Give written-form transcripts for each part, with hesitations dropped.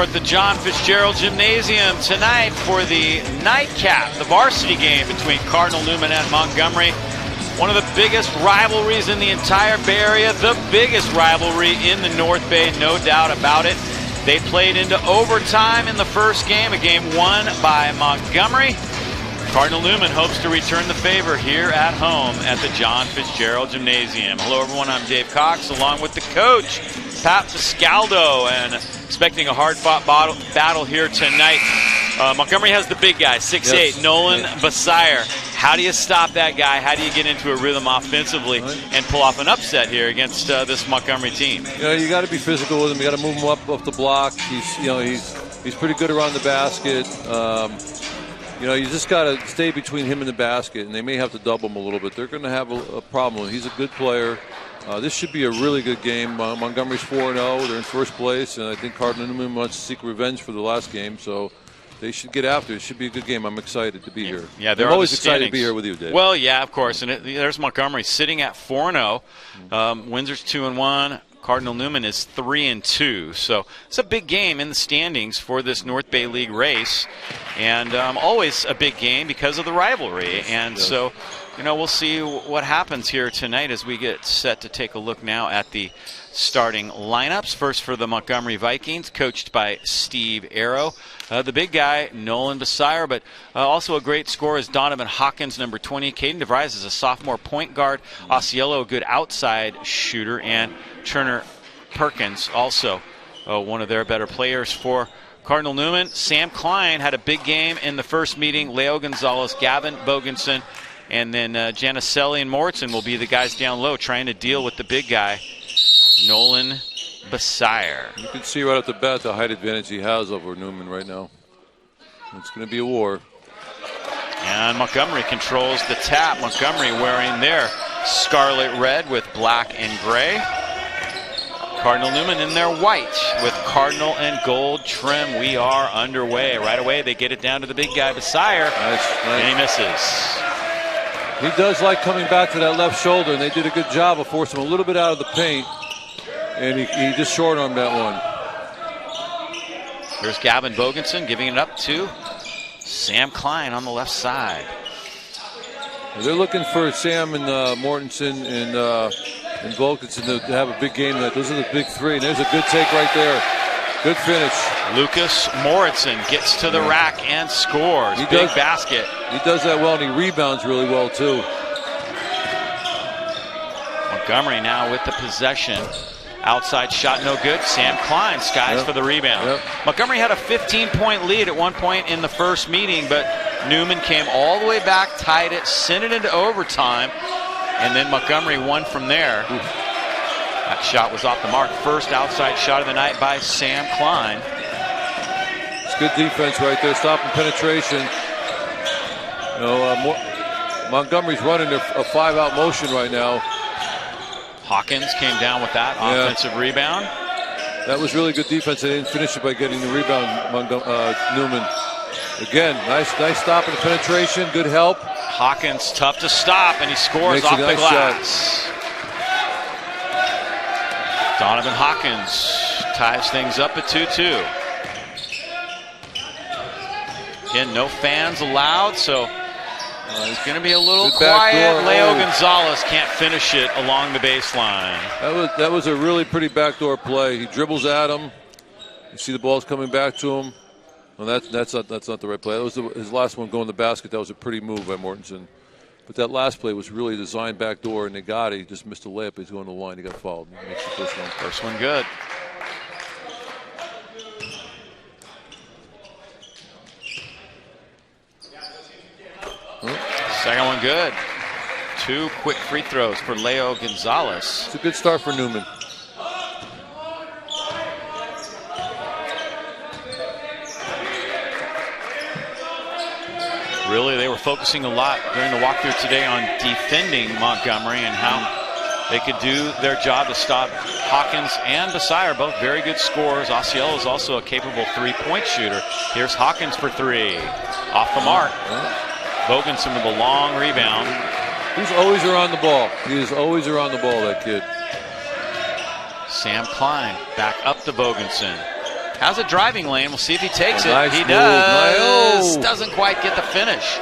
at the John Fitzgerald Gymnasium tonight for the nightcap, the varsity game between Cardinal, Newman, and Montgomery. One of the biggest rivalries in the entire Bay Area, the biggest rivalry in the North Bay, no doubt about it. They played into overtime in the first game, a game won by Montgomery. Cardinal Newman hopes to return the favor here at home at the John Fitzgerald Gymnasium. Hello everyone, I'm Dave Cox along with the coach, Pat Pascaldo, and expecting a hard-fought battle here tonight. Montgomery has the big guy, 6'8", yes. Nolan Basayer. How do you stop that guy? How do you get into a rhythm offensively and pull off an upset here against this Montgomery team? You know, you got to be physical with him. You got to move him up off the block. He's pretty good around the basket. You know, you just got to stay between him and the basket, and they may have to double him a little bit. They're going to have a problem. He's a good player. This should be a really good game. Montgomery's 4-0. They're in first place, and I think Cardinal Newman wants to seek revenge for the last game, so they should get after it. It should be a good game. I'm excited to be here. Yeah, I'm always excited to be here with you, Dave. Well, yeah, of course. And there's Montgomery sitting at 4-0. Windsor's 2-1. Cardinal Newman is 3-2. So it's a big game in the standings for this North Bay League race, and always a big game because of the rivalry. And so, you know, we'll see what happens here tonight as we get set to take a look now at the starting lineups. First for the Montgomery Vikings, coached by Steve Arrow. The big guy, Nolan Basayer, but also a great scorer is Donovan Hawkins, number 20. Caden DeVries is a sophomore point guard. Osceola, a good outside shooter. And Turner Perkins, also one of their better players for Cardinal Newman. Sam Klein had a big game in the first meeting. Leo Gonzalez, Gavin Bogenson, and then Janicelli and Morrison will be the guys down low trying to deal with the big guy, Nolan Basayer. You can see right off the bat the height advantage he has over Newman right now. It's going to be a war. And Montgomery controls the tap. Montgomery wearing their scarlet red with black and gray. Cardinal Newman in their white with cardinal and gold trim. We are underway. Right away they get it down to the big guy, Basayer, and he misses. He does like coming back to that left shoulder, and they did a good job of forcing him a little bit out of the paint. And he just short-armed that one. Here's Gavin Bogenson giving it up to Sam Klein on the left side. They're looking for Sam and Mortensen and Bogenson to have a big game. Those are the big three. And there's a good take right there. Good finish. Lucas Morrison gets to the rack and scores. Big basket. He does that well, and he rebounds really well, too. Montgomery now with the possession. Outside shot no good. Sam Klein skies for the rebound. Montgomery had a 15-point lead at one point in the first meeting, but Newman came all the way back, tied it, sent it into overtime, and then Montgomery won from there. That shot was off the mark. First outside shot of the night by Sam Klein. It's good defense right there, stopping penetration. You know, Montgomery's running a five-out motion right now. Hawkins came down with that offensive rebound. That was really good defense. They didn't finish it by getting the rebound, Newman. Again, nice stopping the penetration, good help. Hawkins tough to stop, and he scores off the glass. Donovan Hawkins ties things up at 2-2. Again, no fans allowed, so it's going to be a little quiet. Leo Gonzalez can't finish it along the baseline. That was a really pretty backdoor play. He dribbles at him. You see the ball's coming back to him. Well, that's not the right play. That was his last one going to the basket. That was a pretty move by Mortensen. But that last play was really designed backdoor, and they got it. He just missed a layup. He's going to the line. He got fouled. He makes the first one. First one good. Second one good. Two quick free throws for Leo Gonzalez. It's a good start for Newman. Really, they were focusing a lot during the walkthrough today on defending Montgomery and how they could do their job to stop Hawkins and Basayer, both very good scorers. Osceola is also a capable three-point shooter. Here's Hawkins for three. Off the mark. Bogenson with a long rebound. He's always around the ball. He is always around the ball, that kid. Sam Klein back up to Bogenson. Has a driving lane. We'll see if he takes it. Nice He move. does. Oh. Doesn't quite get the finish.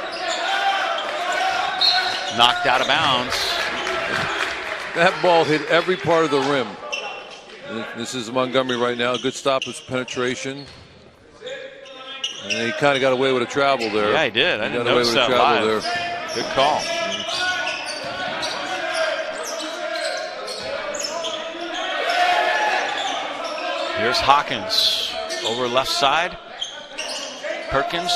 Knocked out of bounds. That ball hit every part of the rim. This is Montgomery right now. Good stoppage penetration. And he kind of got away with a travel there. Yeah, he did. I didn't notice that live. There. Good call. Here's Hawkins over left side. Perkins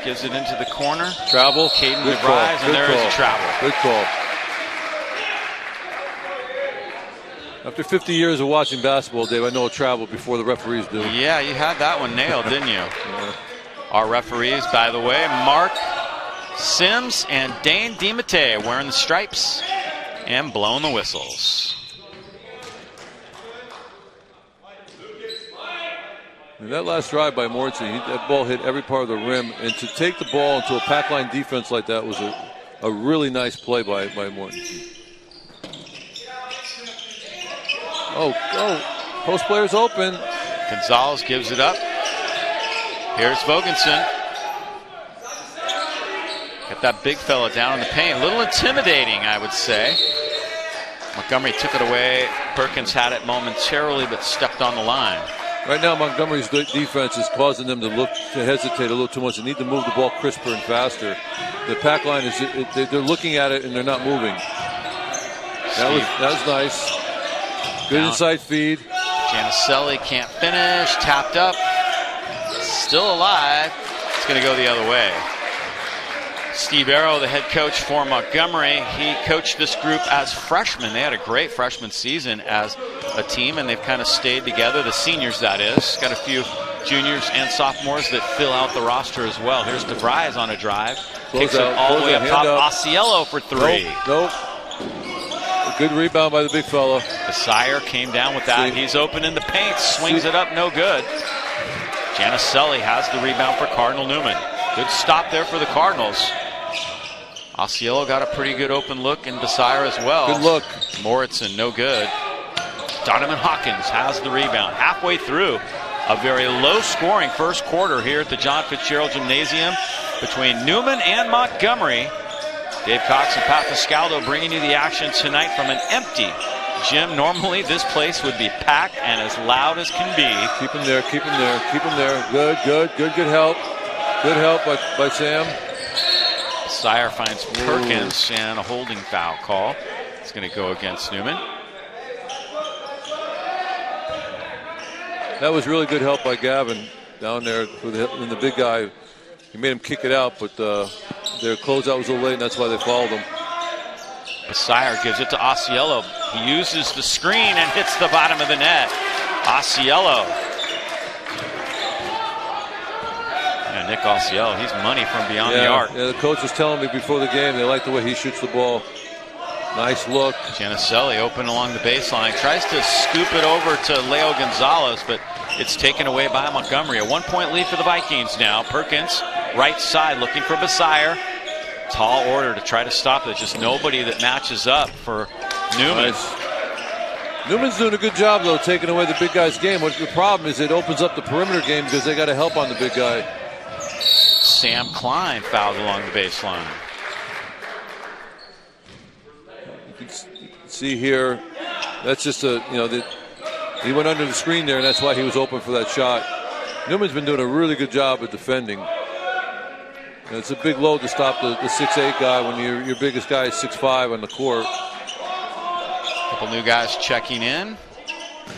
gives it into the corner. Travel. Caden with rise, and there is a travel. Good call. After 50 years of watching basketball, Dave, I know a travel before the referees do. Yeah, you had that one nailed, didn't you? Yeah. Our referees, by the way, Mark Sims and Dane DiMattei wearing the stripes and blowing the whistles. And that last drive by Morrison, that ball hit every part of the rim, and to take the ball into a pack line defense like that was a really nice play by Morton. Oh, post player's open. Gonzalez gives it up. Here's Vogensen. Got that big fella down in the paint. A little intimidating, I would say. Montgomery took it away. Perkins had it momentarily, but stepped on the line. Right now, Montgomery's defense is causing them to hesitate a little too much. They need to move the ball crisper and faster. The pack line is they're looking at it and they're not moving. That was nice. Good down. Inside feed. Janicelli can't finish. Tapped up. Still alive. It's going to go the other way. Steve Arrow, the head coach for Montgomery, he coached this group as freshmen. They had a great freshman season as a team, and they've kind of stayed together. The seniors, that is. Got a few juniors and sophomores that fill out the roster as well. Here's DeVries on a drive. Kicks it all the way up top. Osceola for three. Nope. A good rebound by the big fella. Desire came down with that. He's open in the paint. Swings it up. No good. Janicelli has the rebound for Cardinal Newman. Good stop there for the Cardinals. Osceola got a pretty good open look, and Desire as well. Good look. Moritzen, no good. Donovan Hawkins has the rebound. Halfway through a very low-scoring first quarter here at the John Fitzgerald Gymnasium between Newman and Montgomery. Dave Cox and Pat Fiscaldo bringing you the action tonight from an empty gym. Normally this place would be packed and as loud as can be. Keep him there, keep him there, keep him there. Good help. Good help by Sam. Sire finds Perkins and a holding foul call. It's going to go against Newman. That was really good help by Gavin down there and the big guy. He made him kick it out, but their closeout was a little late, and that's why they fouled him. Sire gives it to Osceola. He uses the screen and hits the bottom of the net. Osceola. Yeah, Nick Osceola, he's money from beyond the arc. Yeah, the coach was telling me before the game they like the way he shoots the ball. Nice look. Janicelli open along the baseline. Tries to scoop it over to Leo Gonzalez, but it's taken away by Montgomery. A 1-point lead for the Vikings now. Perkins, right side, looking for Besire. Tall order to try to stop it. Just nobody that matches up for Newman. Nice. Newman's doing a good job, though, taking away the big guy's game. What the problem is, it opens up the perimeter game because they got to help on the big guy. Sam Klein fouled along the baseline. You can see here, that's just he went under the screen there, and that's why he was open for that shot. Newman's been doing a really good job at defending. And it's a big load to stop the 6'8" guy when your biggest guy is 6'5" on the court. Couple new guys checking in.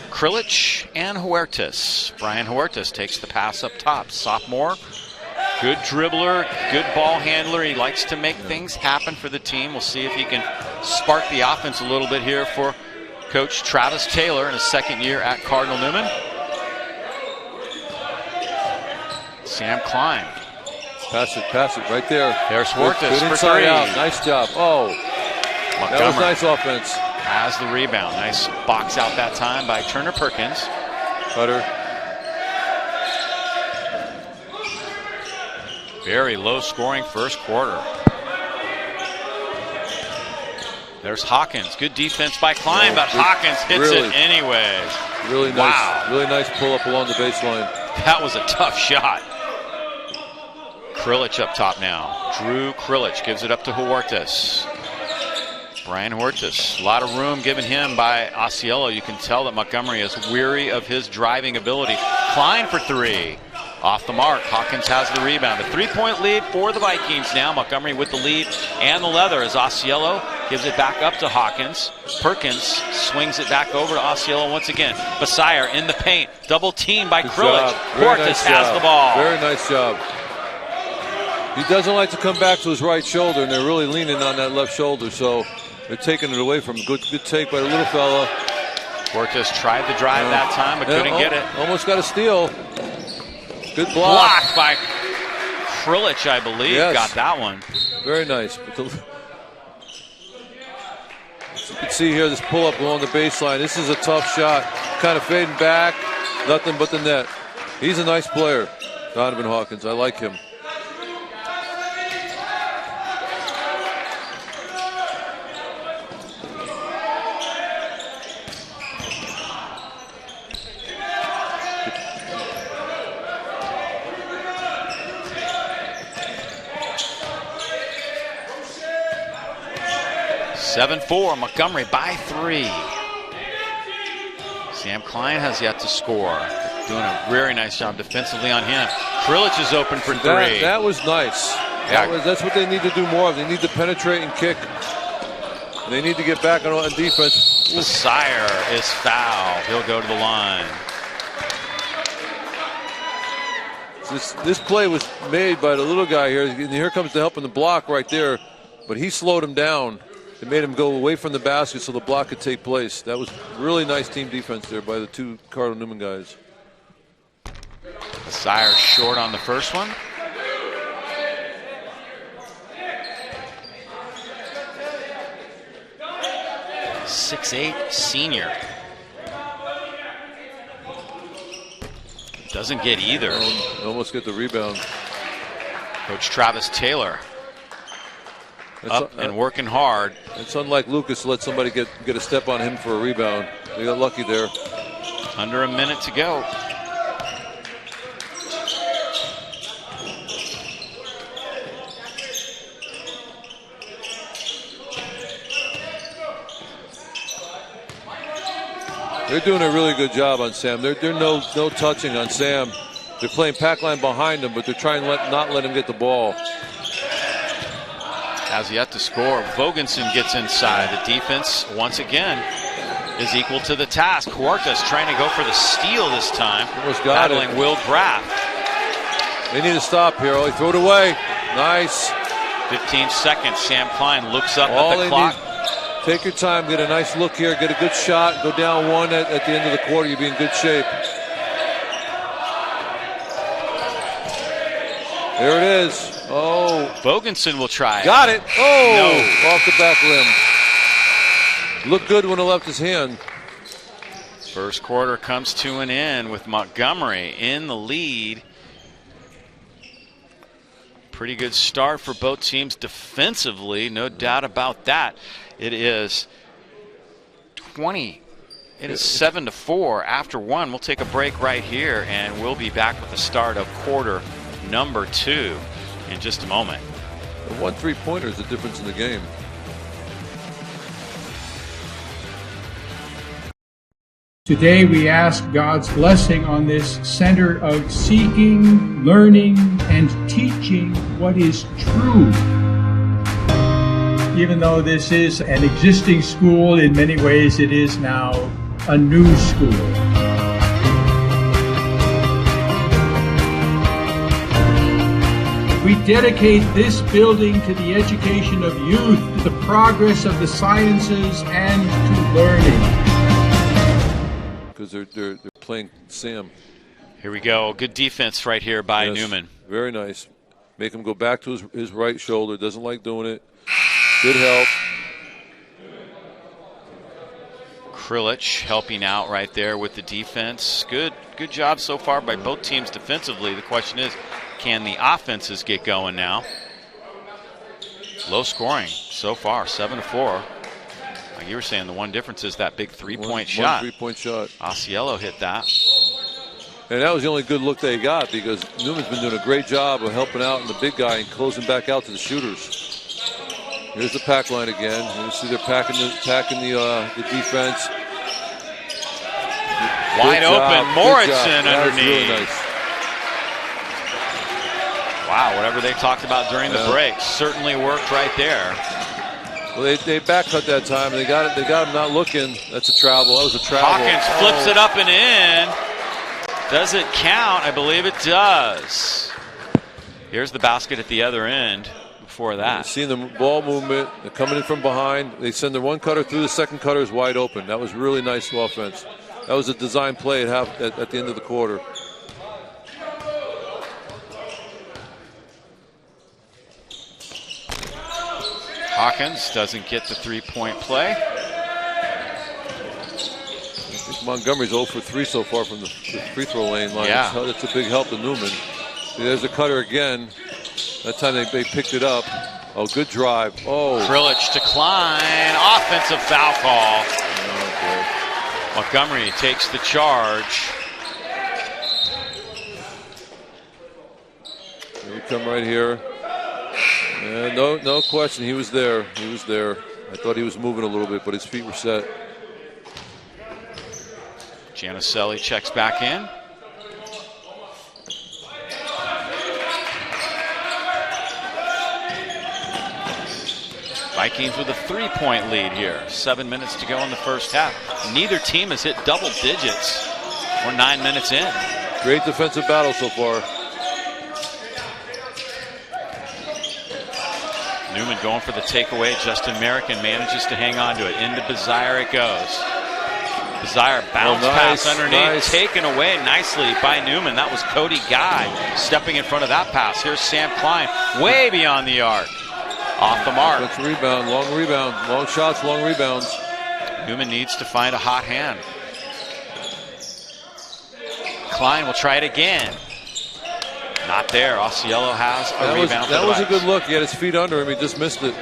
Krilich and Huertas. Brian Huertas takes the pass up top. Sophomore, good dribbler, good ball handler. He likes to make things happen for the team. We'll see if he can spark the offense a little bit here for Coach Travis Taylor in his second year at Cardinal Newman. Sam Klein. Pass it right there. There's Huertas good for three. Out. Nice job. Oh, Montgomery that was nice offense. Has the rebound. Nice box out that time by Turner Perkins. Cutter. Very low scoring first quarter. There's Hawkins. Good defense by Klein, but Hawkins hits it anyways. Really nice. Wow. Really nice pull up along the baseline. That was a tough shot. Krilich up top now. Drew Krilich gives it up to Huertas. Brian Huertas. A lot of room given him by Osceola. You can tell that Montgomery is weary of his driving ability. Klein for three. Off the mark. Hawkins has the rebound. A 3-point lead for the Vikings now. Montgomery with the lead and the leather as Osceola gives it back up to Hawkins. Perkins swings it back over to Osceola once again. Basayer in the paint. Double team by Krilich. Huertas has the ball. Very nice job. He doesn't like to come back to his right shoulder, and they're really leaning on that left shoulder, so they're taking it away from him. Good take by the little fella. Huertas tried to drive that time, but couldn't get it. Almost got a steal. Good block. Blocked by Krilich, I believe. Yes. Got that one. Very nice. But you can see here this pull-up along the baseline. This is a tough shot. Kind of fading back. Nothing but the net. He's a nice player, Donovan Hawkins. I like him. (7-4), Montgomery by 3. Sam Klein has yet to score. Doing a very nice job defensively on him. Krilich is open for 3. That was nice. That's what they need to do more of. They need to penetrate and kick. They need to get back on defense. Basayer is fouled. He'll go to the line. This play was made by the little guy here. Here comes the help in the block right there, but he slowed him down. It made him go away from the basket so the block could take place. That was really nice team defense there by the two Cardinal Newman guys. Basayer short on the first one. .68 senior. Doesn't get either. Almost get the rebound. Coach Travis Taylor up and working hard. It's unlike Lucas to let somebody get a step on him for a rebound. They got lucky there. Under a minute to go. They're doing a really good job on Sam. They're no touching on Sam. They're playing pack line behind him, but they're trying to not let him get the ball. Has yet to score. Vogensen gets inside. The defense, once again, is equal to the task. Huertas trying to go for the steal this time. Battling Will Graff. They need to stop here. He threw it away. Nice. 15 seconds. Sam Klein looks up at the clock. Take your time. Get a nice look here. Get a good shot. Go down one at the end of the quarter. You'll be in good shape. There it is. Oh. Vogensen will try it. Got it. Oh. No. Off the back rim. Looked good when it left his hand. First quarter comes to an end with Montgomery in the lead. Pretty good start for both teams defensively, no doubt about that. It is 7-4 after one. We'll take a break right here, and we'll be back with the start of quarter number 2 in just a moment. The 1 3-pointer is the difference in the game. Today we ask God's blessing on this center of seeking, learning, and teaching what is true. Even though this is an existing school, in many ways it is now a new school. We dedicate this building to the education of youth, to the progress of the sciences, and to learning. Because they're playing Sam. Here we go. Good defense right here by Newman. Very nice. Make him go back to his right shoulder. Doesn't like doing it. Good help. Krilich helping out right there with the defense. Good job so far by both teams defensively. The question is, can the offenses get going now? Low scoring so far, 7-4. Like you were saying, the one difference is that big three-point shot. One 3-point shot. Osceola hit that. And that was the only good look they got because Newman's been doing a great job of helping out in the big guy and closing back out to the shooters. Here's the pack line again. You see they're packing the defense. Wide open, Moritzen underneath. Really nice. Wow, whatever they talked about during the break certainly worked right there. Well, they back cut that time. They got him not looking. That's a travel. That was a travel. Hawkins flips it up and in. Does it count? I believe it does. Here's the basket at the other end before that. Seeing the ball movement, they're coming in from behind. They send their one cutter through, the second cutter is wide open. That was really nice offense. That was a design play at the end of the quarter. Hawkins doesn't get the three-point play. Montgomery's 0 for 3 so far from the free throw lane line. Yeah. That's a big help to Newman. There's a cutter again. That time they picked it up. Oh, good drive. Oh. Krilich to Klein. Offensive foul call. Oh, Montgomery takes the charge. Here we come right here. And no question. He was there. He was there. I thought he was moving a little bit, but his feet were set. Giannicelli checks back in. Vikings with a 3-point lead here. 7 minutes to go in the first half. Neither team has hit double digits. We're 9 minutes in. Great defensive battle so far. Newman going for the takeaway. Justin American manages to hang on to it. Into Bizarre it goes. Bizarre bounce pass underneath. Taken away nicely by Newman. That was Cody Guy stepping in front of that pass. Here's Sam Klein way beyond the arc. Off the mark. That's a rebound. Long shots, long rebounds. Newman needs to find a hot hand. Klein will try it again. Not there. Osceola has a rebound. That was a good look. He had his feet under him. He just missed it.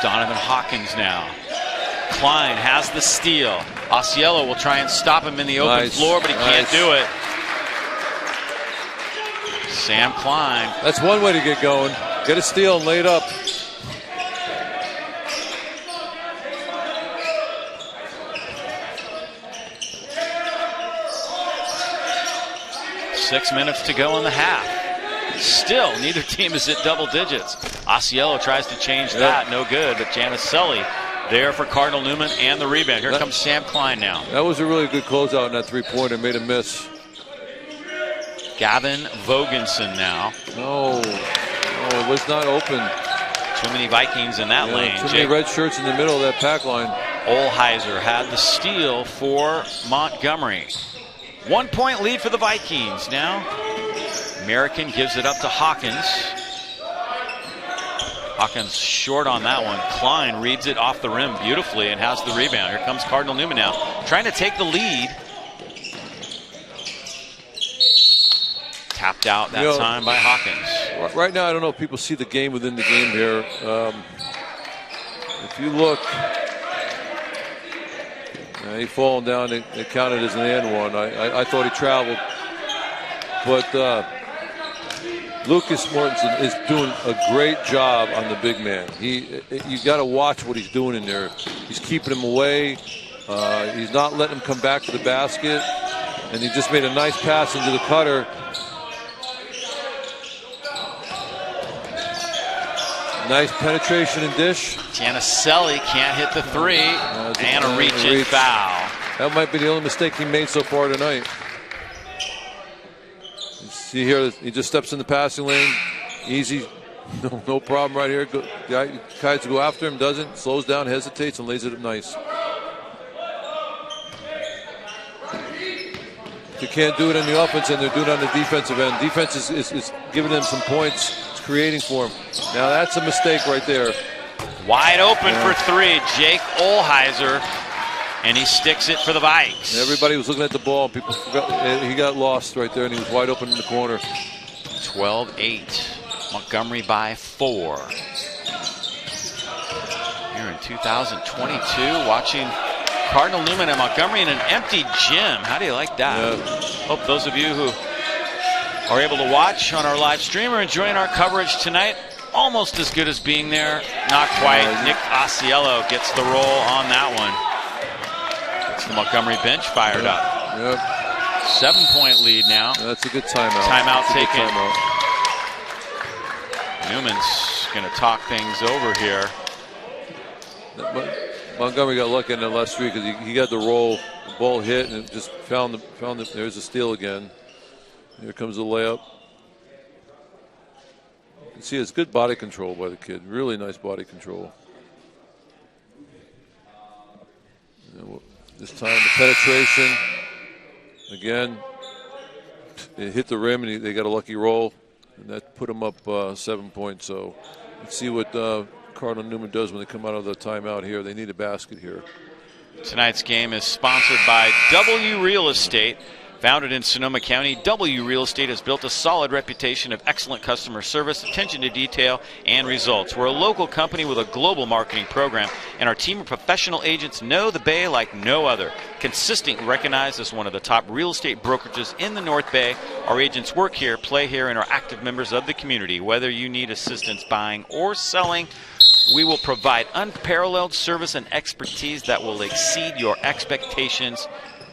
Donovan Hawkins now. Klein has the steal. Osceola will try and stop him in the open floor, but he can't do it. Sam Klein. That's one way to get going. Get a steal and lay it up. Six minutes to go in the half. Still, neither team is at double digits. Osceola tries to change that. No good, but Giannicelli there for Cardinal Newman and the rebound. Here comes Sam Klein now. That was a really good closeout in that three-pointer. Made a miss. Gavin Vogensen now. No, it was not open. Too many Vikings in that lane. Too many red shirts in the middle of that pack line. Olheiser had the steal for Montgomery. 1 point lead for the Vikings now. American gives it up to Hawkins. Hawkins short on that one. Klein reads it off the rim beautifully and has the rebound. Here comes Cardinal Newman now, trying to take the lead. Tapped out that time by Hawkins. Right now, I don't know if people see the game within the game here. If you look, he falling down. It counted as an and one. I thought he traveled, but Lucas Mortensen is doing a great job on the big man. You got to watch what he's doing in there. He's keeping him away. He's not letting him come back to the basket, and he just made a nice pass into the cutter. Nice penetration and dish. Giannicelli can't hit the three. And a reach-in foul. That might be the only mistake he made so far tonight. You see here, he just steps in the passing lane. Easy. No problem right here. Guy tries to go after him, doesn't. Slows down, hesitates, and lays it up nice. You can't do it on the offense end, they're doing it on the defensive end. Defense is giving them some points. Creating for him. Now that's a mistake right there. Wide open for three, Jake Olheiser, and he sticks it for the Vikes. Everybody was looking at the ball. People forgot, he got lost right there, and he was wide open in the corner. 12-8. Montgomery by 4. Here in 2022, watching Cardinal Newman and Montgomery in an empty gym. How do you like that? Yeah. Hope those of you who are able to watch on our live stream are enjoying our coverage tonight. Almost as good as being there. Not quite. Nick Osceola gets the roll on that one. Gets the Montgomery bench fired up. Yep. 7-point lead now. That's a good timeout. Timeout taken. Timeout. Newman's going to talk things over here. Montgomery got lucky in that last three because he got the roll, the ball hit, and it just found the. There's a steal again. Here comes the layup. You can see it's good body control by the kid. Really nice body control. This time the penetration. Again, it hit the rim and they got a lucky roll, and that put them up 7 points. So let's see what Cardinal Newman does when they come out of the timeout here. They need a basket here. Tonight's game is sponsored by W Real Estate. Founded in Sonoma County, W Real Estate has built a solid reputation of excellent customer service, attention to detail, and results. We're a local company with a global marketing program, and our team of professional agents know the Bay like no other. Consistently recognized as one of the top real estate brokerages in the North Bay, our agents work here, play here, and are active members of the community. Whether you need assistance buying or selling, we will provide unparalleled service and expertise that will exceed your expectations.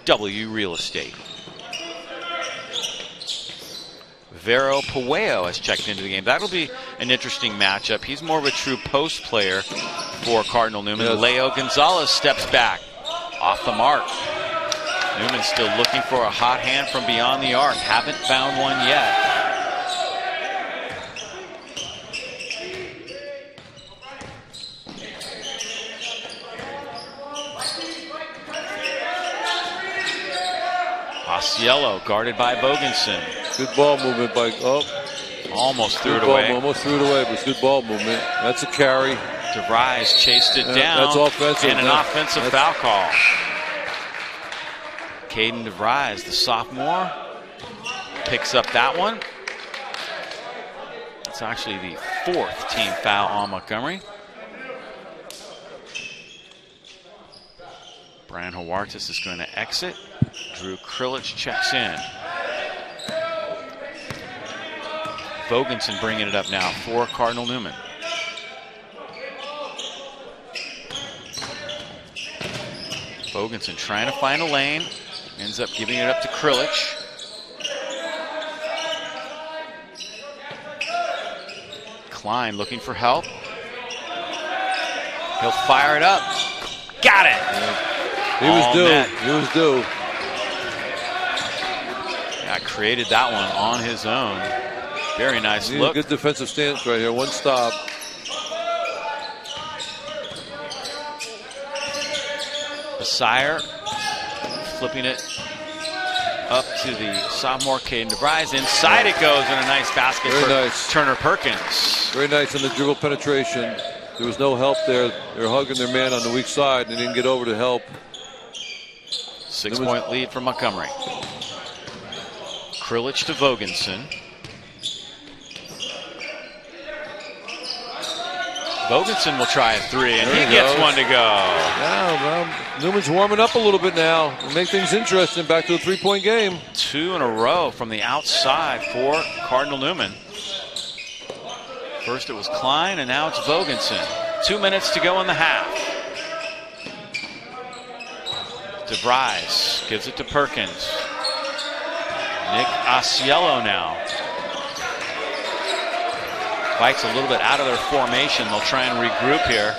W Real Estate. Vero Pueo has checked into the game. That'll be an interesting matchup. He's more of a true post player for Cardinal Newman. Yes. Leo Gonzalez steps back. Off the mark. Newman still looking for a hot hand from beyond the arc. Haven't found one yet. Osceola guarded by Bogensen. Good ball movement by almost threw it ball, away. Almost threw it away, but it's good ball movement. That's a carry. DeVries chased it down. That's offensive. And an offensive foul call. Caden DeVries, the sophomore, picks up that one. It's actually the 4th team foul on Montgomery. Brian Hawartis is going to exit. Drew Krilich checks in. Bogensen bringing it up now for Cardinal Newman. Bogensen trying to find a lane. Ends up giving it up to Krilich. Klein looking for help. He'll fire it up. Got it! Yeah. He was due. Net. He was due. Yeah, created that one on his own. Very nice look. Good defensive stance right here. One stop. Besire flipping it up to the sophomore Caden DeVries. Inside it goes, and a nice basket for Turner Perkins. Very nice on the dribble penetration. There was no help there. They were hugging their man on the weak side and they didn't get over to help. 6-point lead for Montgomery. Krilich to Bogensen. Bogensen will try a 3, and he gets one to go. Now, Newman's warming up a little bit now. It'll make things interesting. Back to a 3-point game. 2 in a row from the outside for Cardinal Newman. First it was Klein, and now it's Bogensen. 2 minutes to go in the half. DeVries gives it to Perkins. Nick Osceola now. Fights a little bit out of their formation. They'll try and regroup here.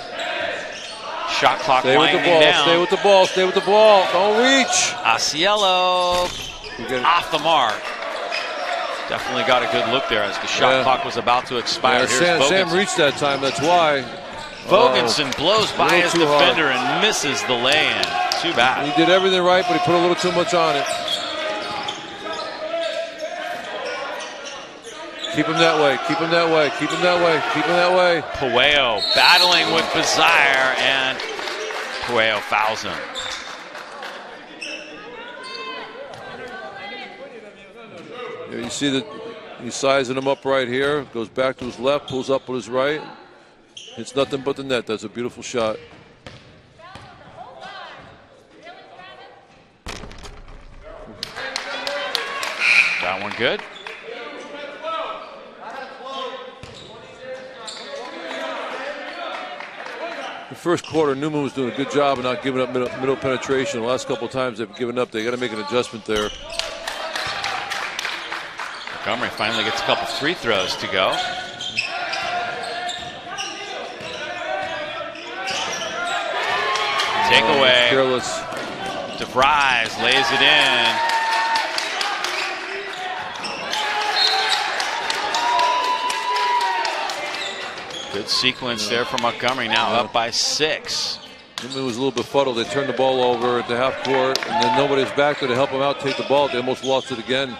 Shot clock winding down. Stay with the ball. Stay with the ball. Don't reach. Osceola off the mark. Definitely got a good look there as the shot clock was about to expire. Yeah, Sam reached that time. That's why. Bogensen blows by his defender and misses the lay-in. Too bad. He did everything right, but he put a little too much on it. Keep him that way. Keep him that way. Keep him that way. Keep him that way. Pueo battling with Besire, and Pueo fouls him. Yeah, you see that He's sizing him up right here. Goes back to his left, pulls up with his right. Hits nothing but the net. That's a beautiful shot. That one good. The first quarter, Newman was doing a good job of not giving up middle penetration. The last couple of times they've given up. They got to make an adjustment there. Montgomery finally gets a couple free throws to go. Takeaway. Careless. DeVries lays it in. Good sequence there for Montgomery, now up by 6. Newman was a little befuddled. They turned the ball over at the half court, and then nobody's back there to help him out take the ball. They almost lost it again.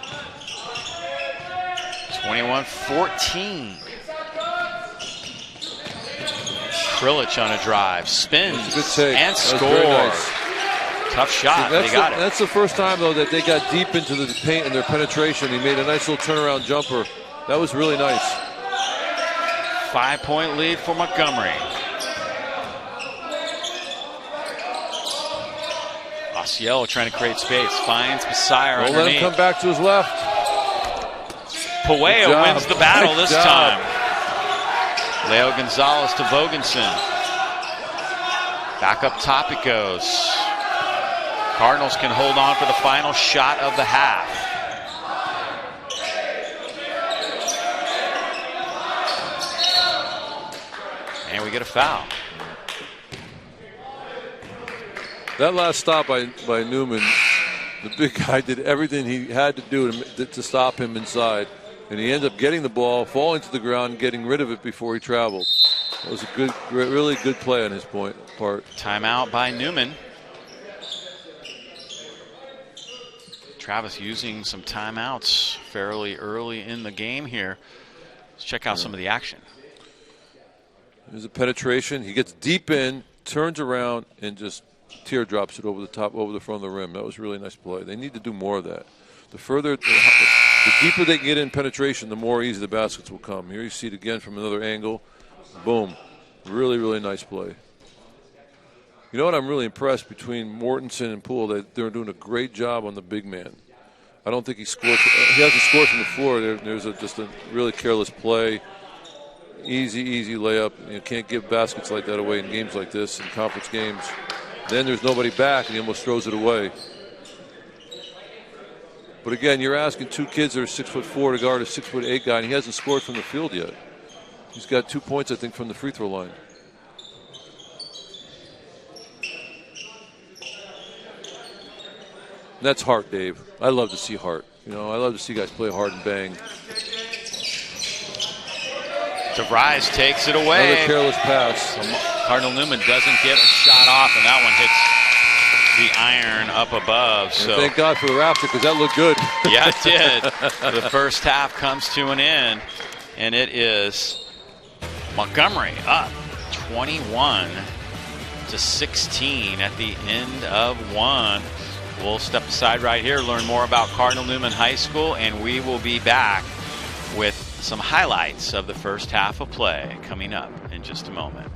21-14. Krilich on a drive, spins and scores. Nice. Tough shot, they got it. That's the first time, though, that they got deep into the paint and their penetration. He made a nice little turnaround jumper. That was really nice. 5-point lead for Montgomery. Osceola trying to create space, finds Messiah underneath. Let him come back to his left. Pueo wins the battle this time. Leo Gonzalez to Vogensen. Back up top it goes. Cardinals can hold on for the final shot of the half. And we get a foul. That last stop by Newman, the big guy did everything he had to do to stop him inside. And he ended up getting the ball, falling to the ground, and getting rid of it before he traveled. That was a good, really good play on his part. Timeout by Newman. Travis using some timeouts fairly early in the game here. Let's check out some of the action. There's a penetration. He gets deep in, turns around, and just teardrops it over the top, over the front of the rim. That was a really nice play. They need to do more of that. The deeper they get in penetration, the more easy the baskets will come. Here you see it again from another angle. Boom. Really, really nice play. You know what? I'm really impressed between Mortensen and Poole. They're doing a great job on the big man. I don't think he scored. He hasn't scored from the floor. There's just a really careless play. Easy layup. You can't give baskets like that away in games like this, in conference games. Then there's nobody back, and he almost throws it away. But again, you're asking two kids that are 6'4" to guard a 6'8" guy, and he hasn't scored from the field yet. He's got 2 points, I think, from the free throw line. And that's heart, Dave. I love to see heart. You know, I love to see guys play hard and bang. DeVries takes it away. Another careless pass. Cardinal Newman doesn't get a shot off, and that one hits the iron up above. So thank God for the Raptor, because that looked good. Yeah, it did. The first half comes to an end, and it is Montgomery up 21-16 at the end of one. We'll step aside right here, learn more about Cardinal Newman High School, and we will be back with some highlights of the first half of play coming up in just a moment.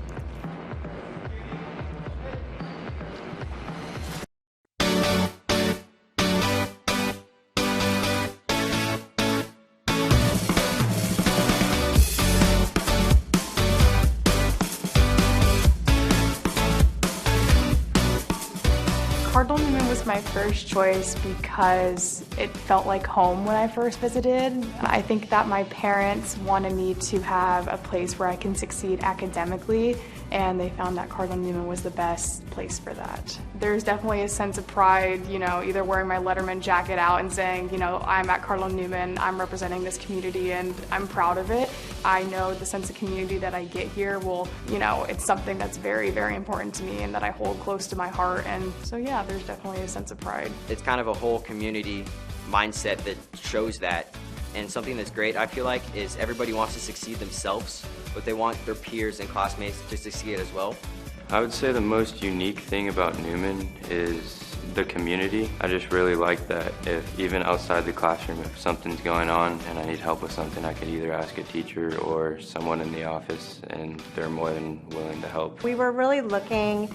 Cardinal Newman was my first choice because it felt like home when I first visited. I think that my parents wanted me to have a place where I can succeed academically, and they found that Cardinal Newman was the best place for that. There's definitely a sense of pride, you know, either wearing my Letterman jacket out and saying, you know, I'm at Cardinal Newman, I'm representing this community, and I'm proud of it. I know the sense of community that I get here will, you know, it's something that's very, very important to me and that I hold close to my heart. And so, yeah, there's definitely a sense of pride. It's kind of a whole community mindset that shows that. And something that's great, I feel like, is everybody wants to succeed themselves, but they want their peers and classmates to succeed as well. I would say the most unique thing about Newman is the community. I just really like that if even outside the classroom, if something's going on and I need help with something, I could either ask a teacher or someone in the office, and they're more than willing to help. We were really looking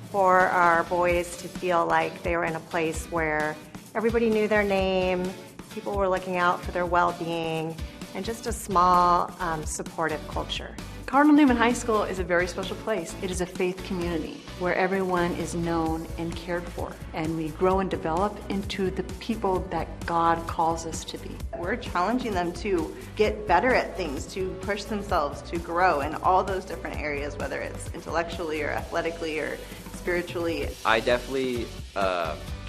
for our boys to feel like they were in a place where everybody knew their name, people were looking out for their well-being, and just a small, supportive culture. Cardinal Newman High School is a very special place. It is a faith community where everyone is known and cared for, and we grow and develop into the people that God calls us to be. We're challenging them to get better at things, to push themselves, to grow in all those different areas, whether it's intellectually or athletically or spiritually. I definitely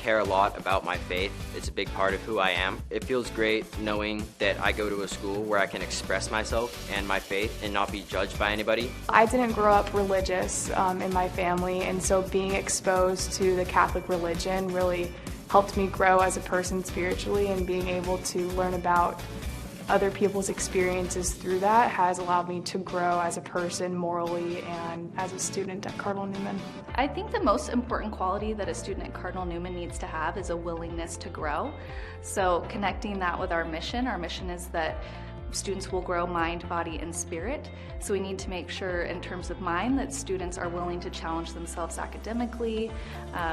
care a lot about my faith. It's a big part of who I am. It feels great knowing that I go to a school where I can express myself and my faith and not be judged by anybody. I didn't grow up religious in my family, and so being exposed to the Catholic religion really helped me grow as a person spiritually, and being able to learn about other people's experiences through that has allowed me to grow as a person morally and as a student at Cardinal Newman. I think the most important quality that a student at Cardinal Newman needs to have is a willingness to grow. So connecting that with our mission is that students will grow mind, body, and spirit. So we need to make sure in terms of mind that students are willing to challenge themselves academically,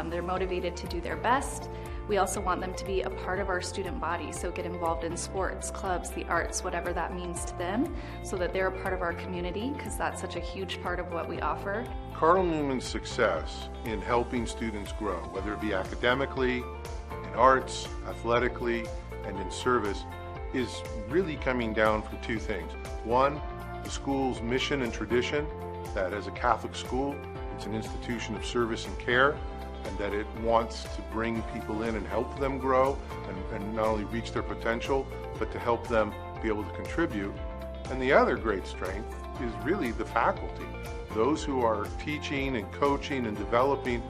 they're motivated to do their best. We also want them to be a part of our student body, so get involved in sports, clubs, the arts, whatever that means to them, so that they're a part of our community, because that's such a huge part of what we offer. Cardinal Newman's success in helping students grow, whether it be academically, in arts, athletically, and in service, is really coming down from two things. One, the school's mission and tradition, that as a Catholic school, it's an institution of service and care, and that it wants to bring people in and help them grow and not only reach their potential, but to help them be able to contribute. And the other great strength is really the faculty. Those who are teaching and coaching and developing,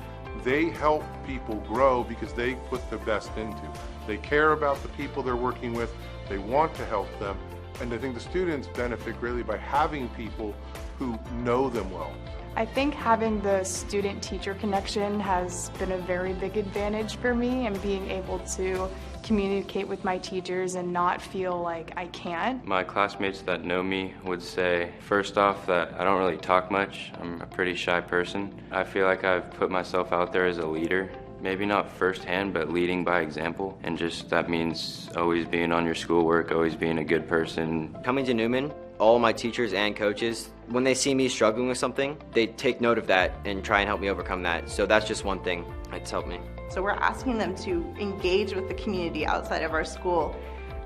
they help people grow because they put their best into. They care about the people they're working with, they want to help them, and I think the students benefit greatly by having people who know them well. I think having the student-teacher connection has been a very big advantage for me, and being able to communicate with my teachers and not feel like I can't. My classmates that know me would say, first off, that I don't really talk much. I'm a pretty shy person. I feel like I've put myself out there as a leader. Maybe not firsthand, but leading by example. And just that means always being on your schoolwork, always being a good person. Coming to Newman, all my teachers and coaches, when they see me struggling with something, they take note of that and try and help me overcome that. So that's just one thing that's helped me. So we're asking them to engage with the community outside of our school,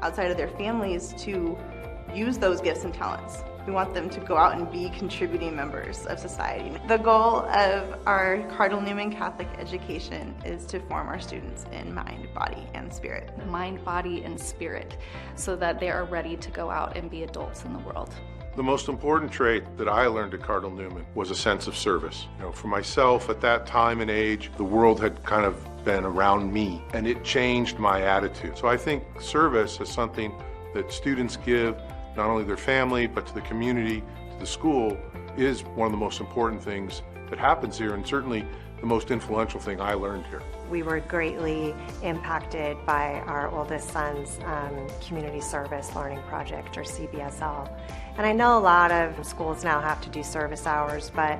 outside of their families, to use those gifts and talents. We want them to go out and be contributing members of society. The goal of our Cardinal Newman Catholic education is to form our students in mind, body, and spirit. Mind, body, and spirit, so that they are ready to go out and be adults in the world. The most important trait that I learned at Cardinal Newman was a sense of service. For myself at that time and age, the world had kind of been around me, and it changed my attitude. So I think service is something that students give not only their family, but to the community, to the school, is one of the most important things that happens here, and certainly the most influential thing I learned here. We were greatly impacted by our oldest son's community service learning project, or CBSL. And I know a lot of schools now have to do service hours, but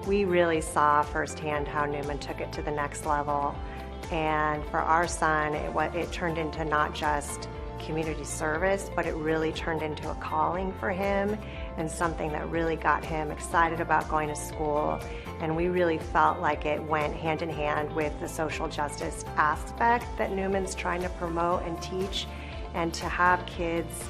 we really saw firsthand how Newman took it to the next level. And for our son, it turned into not just community service, but it really turned into a calling for him and something that really got him excited about going to school. And we really felt like it went hand in hand with the social justice aspect that Newman's trying to promote and teach, and to have kids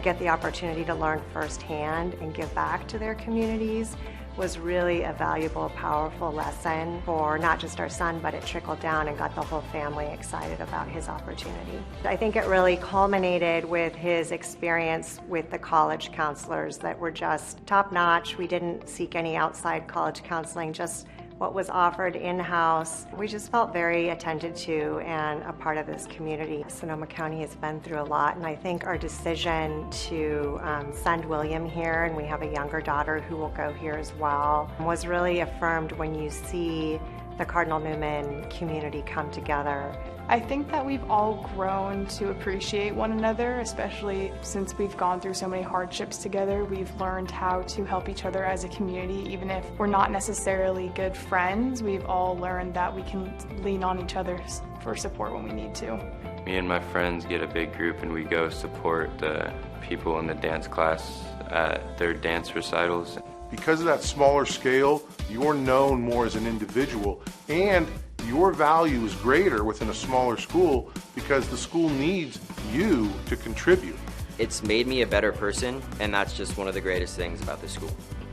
get the opportunity to learn firsthand and give back to their communities was really a valuable, powerful lesson for not just our son, but it trickled down and got the whole family excited about his opportunity. I think it really culminated with his experience with the college counselors that were just top-notch. We didn't seek any outside college counseling, just what was offered in-house. We just felt very attended to and a part of this community. Sonoma County has been through a lot, and I think our decision to send William here, and we have a younger daughter who will go here as well, was really affirmed when you see the Cardinal Newman community come together. I think that we've all grown to appreciate one another, especially since we've gone through so many hardships together. We've learned how to help each other as a community, even if we're not necessarily good friends. We've all learned that we can lean on each other for support when we need to. Me and my friends get a big group and we go support the people in the dance class at their dance recitals. Because of that smaller scale, you're known more as an individual, and your value is greater within a smaller school because the school needs you to contribute. It's made me a better person, and that's just one of the greatest things about this school.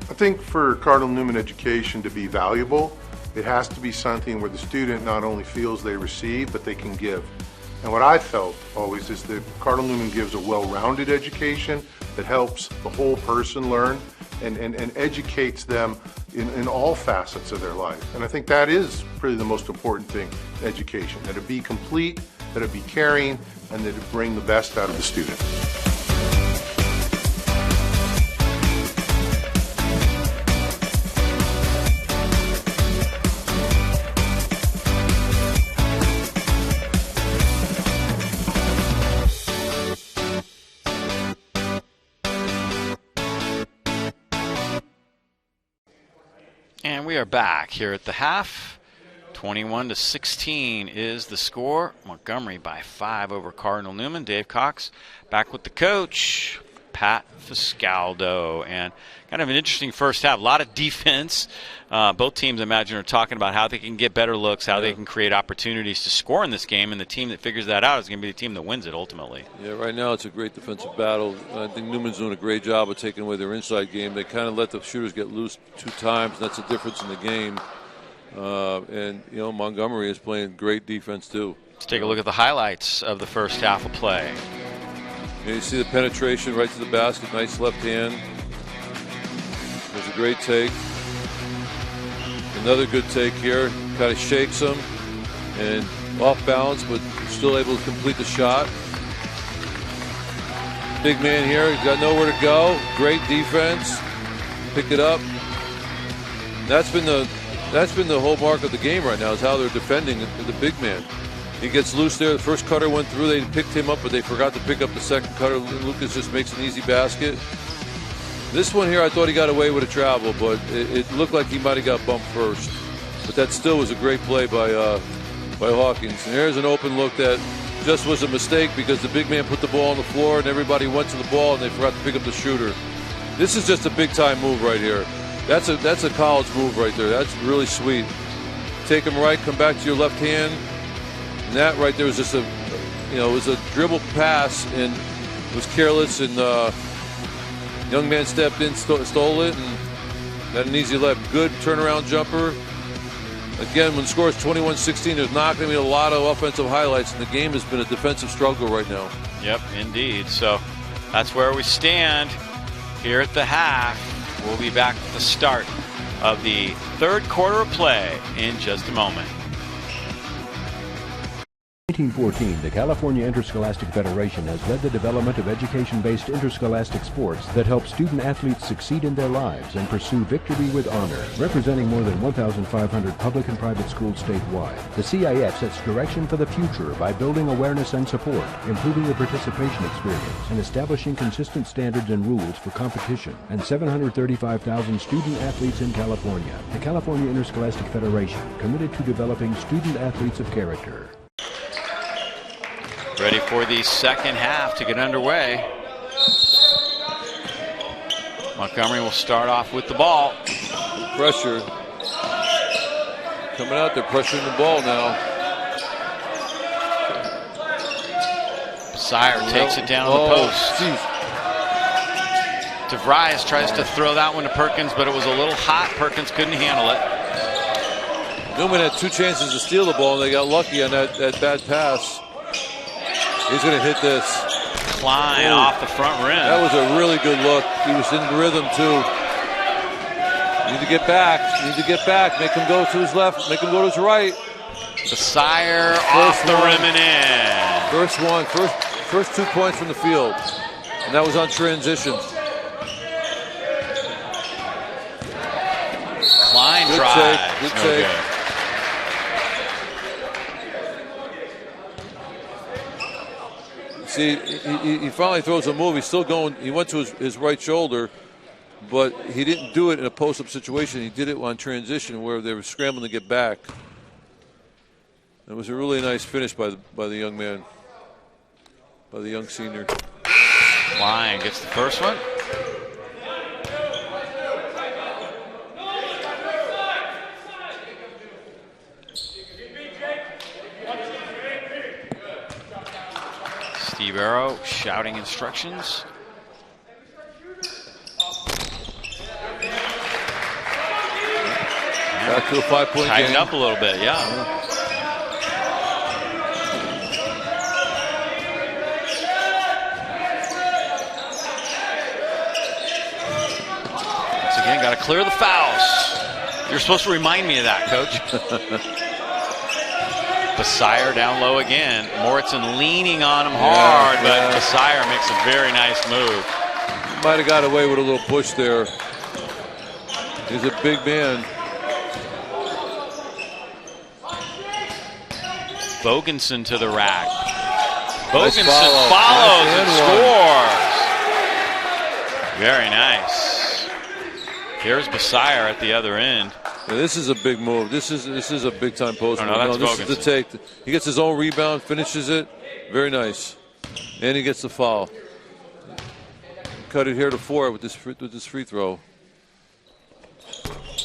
I think for Cardinal Newman education to be valuable, it has to be something where the student not only feels they receive, but they can give. And what I felt always is that Cardinal Newman gives a well-rounded education that helps the whole person learn and educates them in all facets of their life. And I think that is really the most important thing in education, that it be complete, that it be caring, and that it bring the best out of the student. And we are back here at the half. 21-16 is the score. Montgomery by 5 over Cardinal Newman. Dave Cox back with the coach, Pat Fiscaldo. And kind of an interesting first half. A lot of defense. Both teams, I imagine, are talking about how they can get better looks, how they can create opportunities to score in this game. And the team that figures that out is going to be the team that wins it ultimately. Yeah, right now it's a great defensive battle. I think Newman's doing a great job of taking away their inside game. They kind of let the shooters get loose 2 times. And that's the difference in the game. And, you know, Montgomery is playing great defense, too. Let's take a look at the highlights of the first half of play. You see the penetration right to the basket. Nice left hand. There's a great take. Another good take here. Kind of shakes him and off balance, but still able to complete the shot. Big man here. He's got nowhere to go. Great defense. Pick it up. That's been the whole mark of the game right now, is how they're defending the big man. He gets loose there. The first cutter went through. They picked him up, but they forgot to pick up the second cutter. Lucas just makes an easy basket. This one here, I thought he got away with a travel, but it looked like he might have got bumped first. But that still was a great play by Hawkins. And here's an open look that just was a mistake because the big man put the ball on the floor and everybody went to the ball and they forgot to pick up the shooter. This is just a big-time move right here. That's a college move right there. That's really sweet. Take him right, come back to your left hand. And that right there was just it was a dribble pass and it was careless, and young man stepped in, stole it, and got an easy layup. Good turnaround jumper. Again, when the score is 21-16, there's not going to be a lot of offensive highlights, and the game has been a defensive struggle right now. Yep, indeed. So that's where we stand here at the half. We'll be back at the start of the third quarter of play in just a moment. In 1914, the California Interscholastic Federation has led the development of education-based interscholastic sports that help student athletes succeed in their lives and pursue victory with honor. Representing more than 1,500 public and private schools statewide, the CIF sets direction for the future by building awareness and support, improving the participation experience, and establishing consistent standards and rules for competition. And 735,000 student athletes in California. The California Interscholastic Federation, committed to developing student athletes of character. Ready for the second half to get underway. Montgomery will start off with the ball. Pressure. Coming out there, pressuring the ball now. Sire takes it down the post. DeVries tries to throw that one to Perkins, but it was a little hot. Perkins couldn't handle it. Newman had 2 chances to steal the ball, and they got lucky on that bad pass. He's going to hit this. Klein off the front rim. That was a really good look. He was in rhythm, too. You need to get back. You need to get back. Make him go to his left. Make him go to his right. The Sire off the rim and in. First one. First 2 points from the field. And that was on transition. Klein tries. Good take. See, he finally throws a move. He's still going. He went to his right shoulder, but he didn't do it in a post-up situation. He did it on transition where they were scrambling to get back. It was a really nice finish by the young man, by the young senior. Klein gets the first one. Steve Arrow shouting instructions. Back to a 5-point game. Tightened up a little bit, yeah. Once again, got to clear the fouls. You're supposed to remind me of that, Coach. Bassire down low again. Moritzen leaning on him hard, but Bassire makes a very nice move. Might have got away with a little push there. He's a big man. Bogensen to the rack. Bogensen follows and scores. Very nice. Here's Bassire at the other end. Yeah, this is a big move. This is a big time post move. No, this is the take. He gets his own rebound, finishes it. Very nice. And he gets the foul. Cut it here to 4 with this free throw.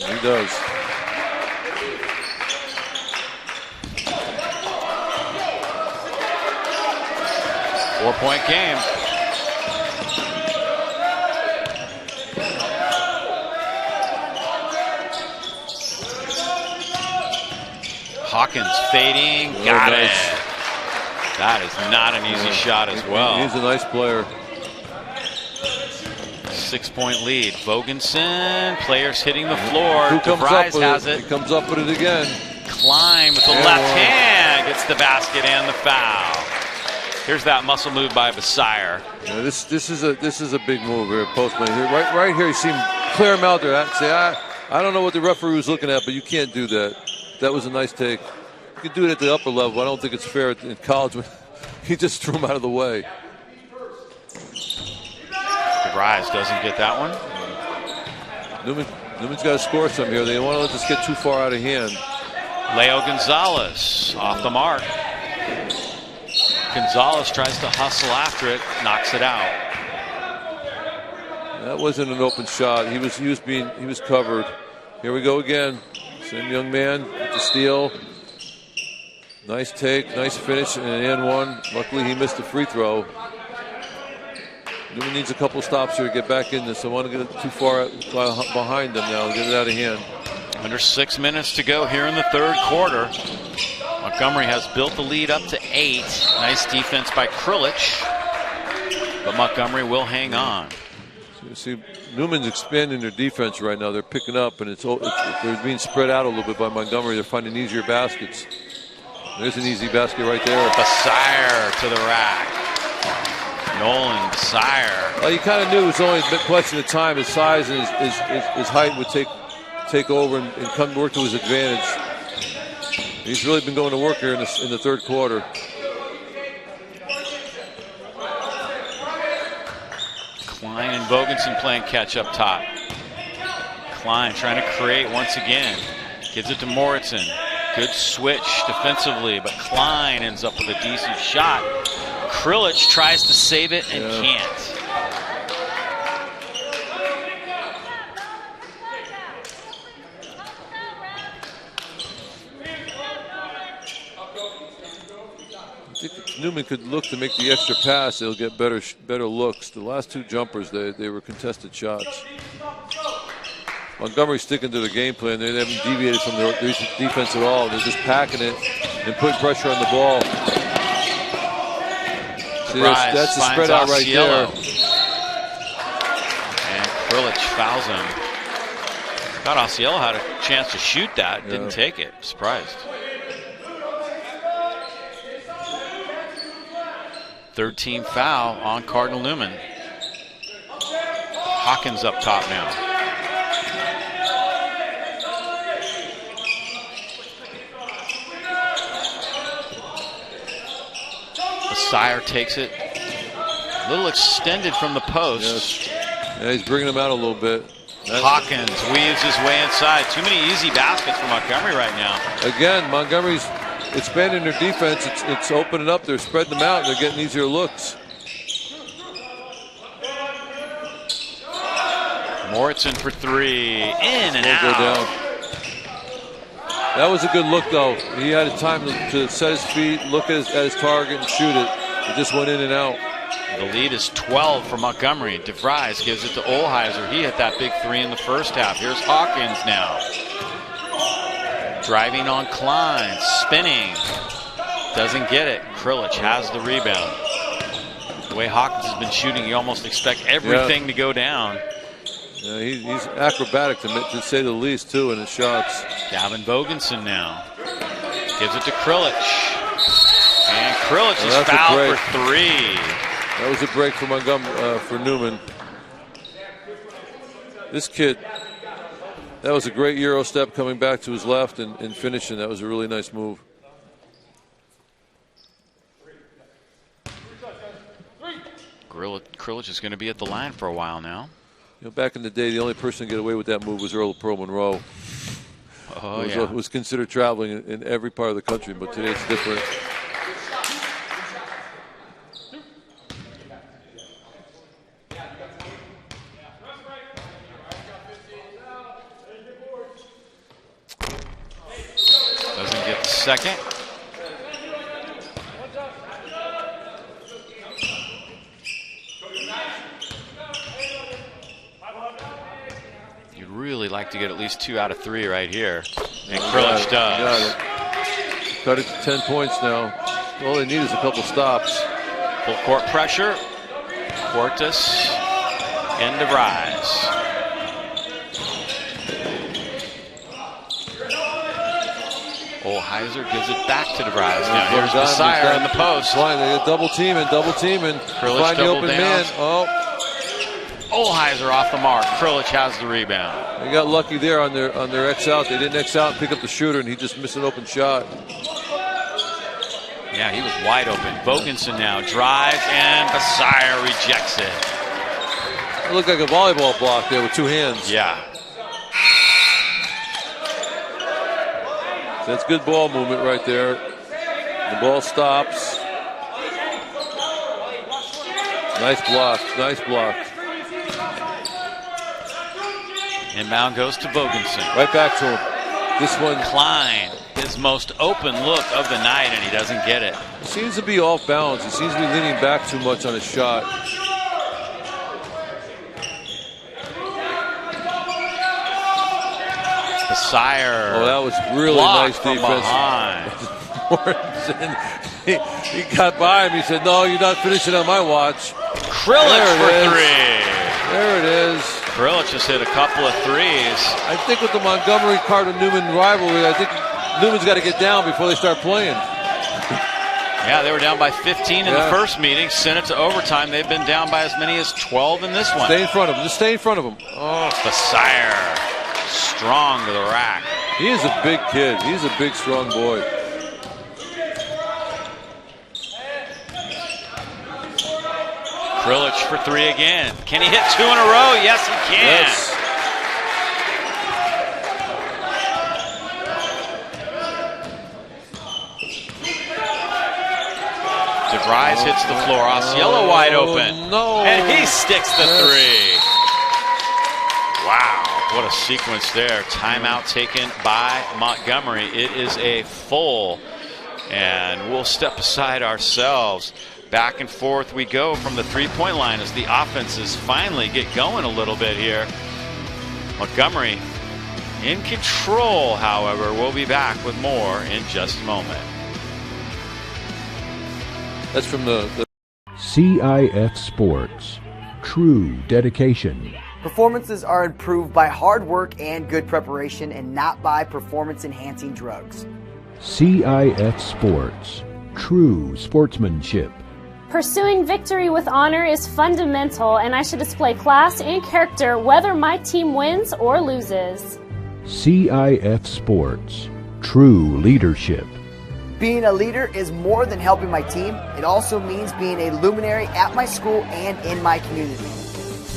And he does. Four-point game. Hawkins fading, got it. That is not an easy shot as well. He's a nice player. 6-point lead. Bogensen, players hitting the floor. Who comes up with has it? He comes up with it again. Klein with the left hand gets the basket and the foul. Here's that muscle move by Bassire. Yeah, this is a big move here, postman. Right here, you see him clear him out there. I don't know what the referee was looking at, but you can't do that. That was a nice take. You can do it at the upper level. I don't think it's fair in college. He just threw him out of the way. DeVries doesn't get that one. Newman's got to score some here. They don't want to let this get too far out of hand. Leo Gonzalez off the mark. Gonzalez tries to hustle after it, knocks it out. That wasn't an open shot. He was covered. Here we go again. Same young man with the steal. Nice take, nice finish, and an and one. Luckily, he missed the free throw. Newman needs a couple stops here to get back in this. I want to get it too far behind them now and get it out of hand. Under 6 minutes to go here in the third quarter. Montgomery has built the lead up to 8. Nice defense by Krilich, but Montgomery will hang on. So you see, Newman's expanding their defense right now. They're picking up, and they're being spread out a little bit by Montgomery. They're finding easier baskets. There's an easy basket right there. Bassire to the rack. Nolan Bassire. Well, you kind of knew it was only a question of time. His size and his height would take over and come work to his advantage. He's really been going to work here in the third quarter. Klein and Bogensen playing catch up top. Klein trying to create once again. Gives it to Moritzen. Good switch defensively, but Klein ends up with a decent shot. Krilich tries to save it and can't. I think if Newman could look to make the extra pass, they'll get better looks. The last two jumpers, they were contested shots. Montgomery's sticking to the game plan. They haven't deviated from their defense at all. They're just packing it and putting pressure on the ball. See, that's the spread out right there. And Krilich fouls him. Thought Osceola had a chance to shoot that. Didn't take it. Surprised. Third team foul on Cardinal Newman. Hawkins up top now. Bassire takes it little extended from the post. Yes. Yeah, he's bringing him out a little bit. Hawkins weaves his way inside. Too many easy baskets for Montgomery right now. Again, Montgomery's expanding their defense. It's opening up. They're spreading them out. And they're getting easier looks. Moritzen for three. In and out. Go down. That was a good look, though. He had time to set his feet, look at his target, and shoot it. It just went in and out. The lead is 12 for Montgomery. DeVries gives it to Olheiser. He hit that big three in the first half. Here's Hawkins now. Driving on Klein. Spinning. Doesn't get it. Krilich has the rebound. The way Hawkins has been shooting, you almost expect everything to go down. Yeah, he's acrobatic to say the least, too, in his shots. Gavin Vogensen now. Gives it to Krilich. And Krilich is fouled for three. That was a break for for Newman. This kid, that was a great Euro step coming back to his left and finishing. That was a really nice move. Krilich is going to be at the line for a while now. You know, back in the day, the only person to get away with that move was Earl Monroe. Oh, it was considered traveling in every part of the country, but today it's different. Doesn't get the second. You'd really like to get at least 2 out of 3 right here. And Krilich does. Cut it to 10 points now. All they need is a couple stops. Full court pressure. Quartus and DeVries. Olheiser gives it back to DeVries. Now here's Messiah in the post. They get double teaming. Krilich find the open man. Oh. Olheiser off the mark. Krilich has the rebound. They got lucky there on their X out. They didn't X out and pick up the shooter, and he just missed an open shot. Yeah, he was wide open. Vogensen now drives, and Messiah rejects it. It looked like a volleyball block there with 2 hands. Yeah. That's good ball movement right there. The ball stops. Nice block. Nice block. Inbound goes to Vogensen. Right back to him. This one. Klein, his most open look of the night, and he doesn't get it. He seems to be off balance. He seems to be leaning back too much on his shot. Messiah. Oh, that was really nice defense. He got by him. He said, "No, you're not finishing on my watch." Krilich for 3. There it is. Krilich just hit a couple of threes. I think with the Montgomery Cardinal Newman rivalry, I think Newman's got to get down before they start playing. Yeah, they were down by 15 in the first meeting, sent it to overtime. They've been down by as many as 12 in this one. Stay in front of him. Just stay in front of him. Oh, Messiah. Strong to the rack. He is a big kid. He's a big, strong boy. Krilich for 3 again. Can he hit 2 in a row? Yes, he can. Yes. DeVries hits the floor. Osceola wide open. No. And he sticks the 3. Wow. What a sequence there. Timeout taken by Montgomery. It is a full. And we'll step aside ourselves. Back and forth we go from the 3-point line as the offenses finally get going a little bit here. Montgomery in control, however. We'll be back with more in just a moment. That's from the CIF Sports. True dedication. Performances are improved by hard work and good preparation and not by performance-enhancing drugs. CIF Sports. True sportsmanship. Pursuing victory with honor is fundamental, and I should display class and character whether my team wins or loses. CIF Sports. True leadership. Being a leader is more than helping my team. It also means being a luminary at my school and in my community.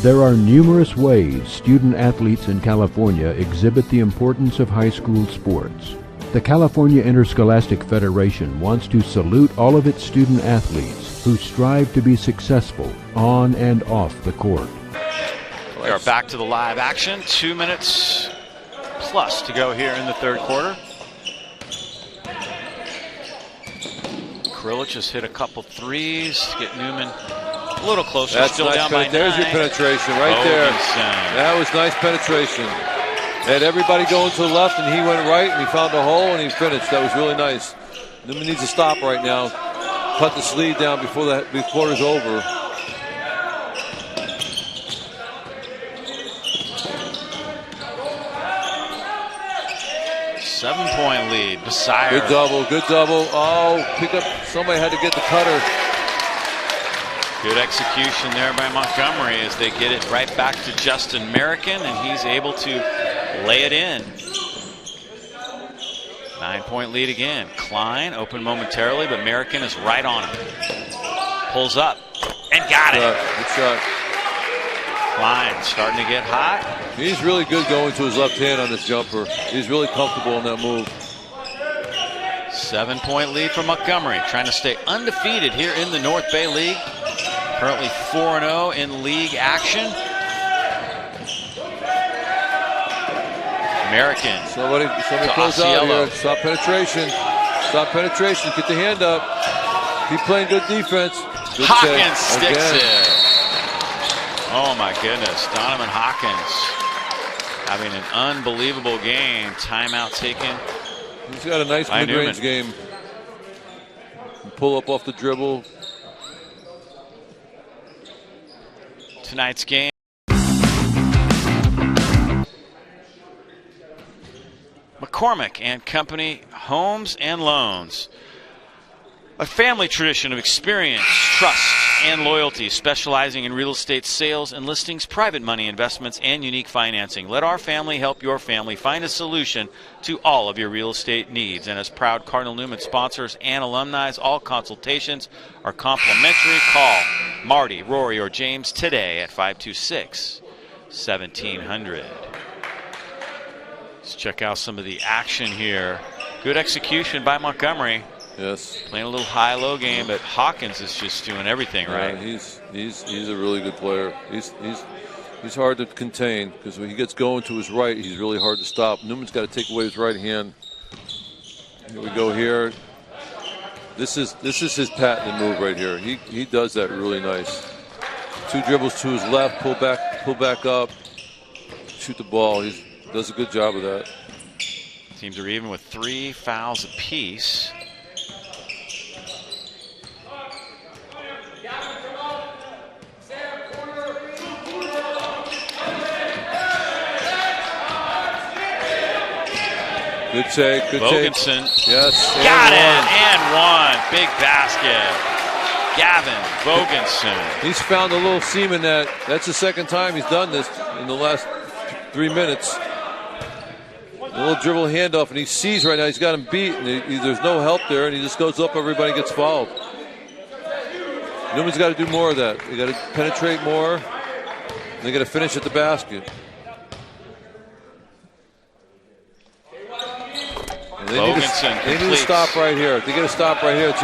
There are numerous ways student athletes in California exhibit the importance of high school sports. The California Interscholastic Federation wants to salute all of its student athletes who strive to be successful on and off the court. We are back to the live action. 2 minutes plus to go here in the third quarter. Krilich has hit a couple threes to get Newman a little closer. That's still nice. down by 9. There's your penetration right there. That was nice penetration. Had everybody going to the left, and he went right, and he found a hole, and he finished. That was really nice. Newman needs to stop right now. Cut the lead down before the quarter's over. Seven-point lead. Messiah. Good double, good double. Oh, pick up. Somebody had to get the cutter. Good execution there by Montgomery as they get it right back to Justin American, and he's able to lay it in. 9-point lead again. Klein open momentarily, but American is right on him. Pulls up and got it. Good shot. Klein starting to get hot. He's really good going to his left hand on this jumper. He's really comfortable in that move. 7-point lead for Montgomery, trying to stay undefeated here in the North Bay League. Currently 4-0 in league action. American. Somebody close out here. Stop penetration. Stop penetration. Get the hand up. Keep playing good defense. Good Hawkins sticks it. Oh my goodness. Donovan Hawkins having an unbelievable game. Timeout taken. He's got a nice mid-range game. Pull up off the dribble. Tonight's game. McCormick and Company Homes and Loans. A family tradition of experience, trust, and loyalty, specializing in real estate sales and listings, private money investments, and unique financing. Let our family help your family find a solution to all of your real estate needs. And as proud Cardinal Newman sponsors and alumni, all consultations are complimentary. Call Marty, Rory, or James today at 526-1700. Let's check out some of the action here. Good execution by Montgomery. Yes. Playing a little high-low game, but Hawkins is just doing everything right. He's a really good player. He's hard to contain because when he gets going to his right, he's really hard to stop. Newman's got to take away his right hand. Here we go here. This is his patented move right here. He does that really nice. 2 dribbles to his left, pull back up, shoot the ball. He does a good job of that. Teams are even with 3 fouls apiece. Good take, good Vogensen. take. Yes. Got it, and one. Big basket. Gavin Vogensen. He's found a little seam in that. That's the second time he's done this in the last 3 minutes. A little dribble handoff, and he sees right now he's got him beat, and there's no help there, and he just goes up, everybody gets fouled. Newman's got to do more of that. They got to penetrate more, and they got to finish at the basket. They need to stop right here. If they get a stop right here, it's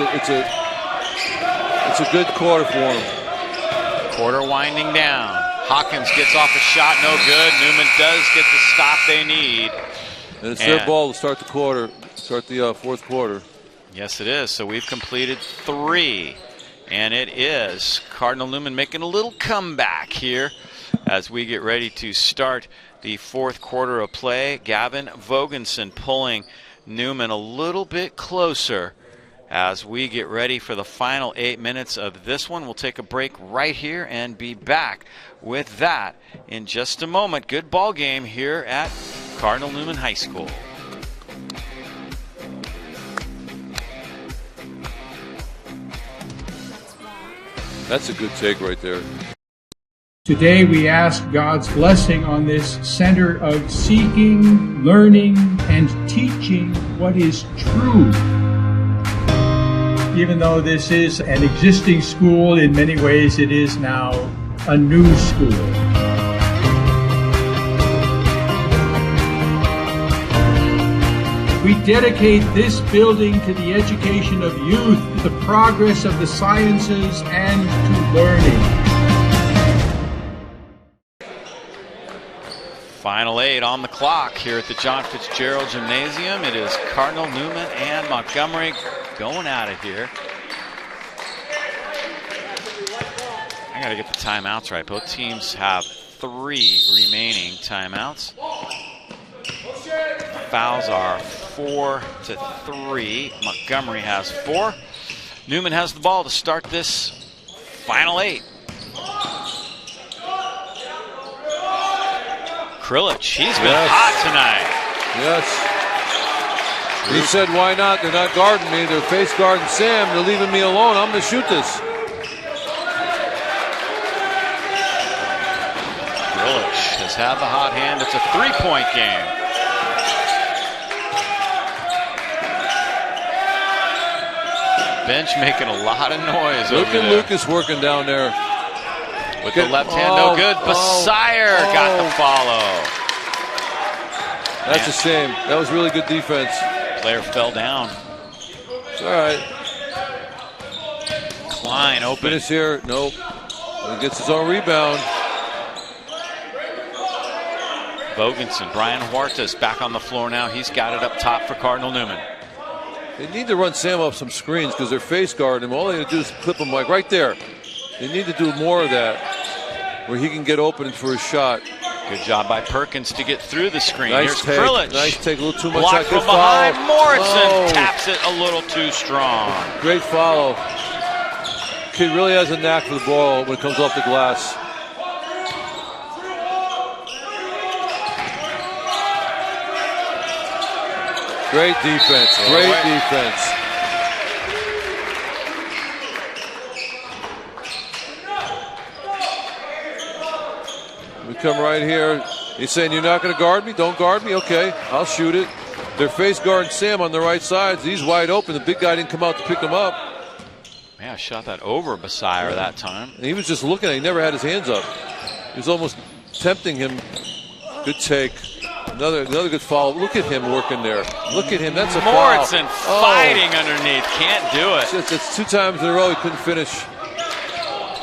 a good quarter for them. Quarter winding down. Hawkins gets off a shot, no good. Newman does get the stop they need. And it's their ball to start the fourth quarter. Yes, it is. So we've completed 3. And it is Cardinal Newman making a little comeback here as we get ready to start the fourth quarter of play. Gavin Vogensen pulling Newman a little bit closer as we get ready for the final 8 minutes of this one. We'll take a break right here and be back with that in just a moment. Good ball game here at Cardinal Newman High School. That's a good take right there. Today we ask God's blessing on this center of seeking, learning, and teaching what is true. Even though this is an existing school, in many ways it is now a new school. We dedicate this building to the education of youth, to the progress of the sciences, and to learning. Final 8 on the clock here at the John Fitzgerald Gymnasium. It is Cardinal, Newman, and Montgomery going at it here. I gotta get the timeouts right. Both teams have 3 remaining timeouts. Fouls are 4-3. Montgomery has 4. Newman has the ball to start this final 8. Krilich, he's been hot tonight. Yes. He said, why not? They're not guarding me. They're face guarding Sam. They're leaving me alone. I'm going to shoot this. Krilich has had the hot hand. It's a 3-point game. Bench making a lot of noise over there. Look at Lucas working down there. With the left hand, no good. Basire got the follow. That's a shame. That was really good defense. Player fell down. It's all right. Klein open. Finish here. Nope. He gets his own rebound. Bogenson, Brian Huertas back on the floor now. He's got it up top for Cardinal Newman. They need to run Sam off some screens because they're face guarding him. All they have to do is clip him like right there. They need to do more of that where he can get open for his shot. Good job by Perkins to get through the screen. Nice Here's take. Krilich. Nice take, a little too much. Blocked from behind. Morrison taps it a little too strong. Great follow. Kid really has a knack for the ball when it comes off the glass. Great defense. Great defense. We come right here. He's saying, you're not going to guard me? Don't guard me? Okay, I'll shoot it. They're face guarding Sam on the right side. He's wide open. The big guy didn't come out to pick him up. Man, I shot that over Basire that time. And he was just looking at it. He never had his hands up. He was almost tempting him. Good take. Another good foul. Look at him working there. Look at him. That's a foul. Morrison fighting underneath. Can't do it. It's 2 times in a row he couldn't finish.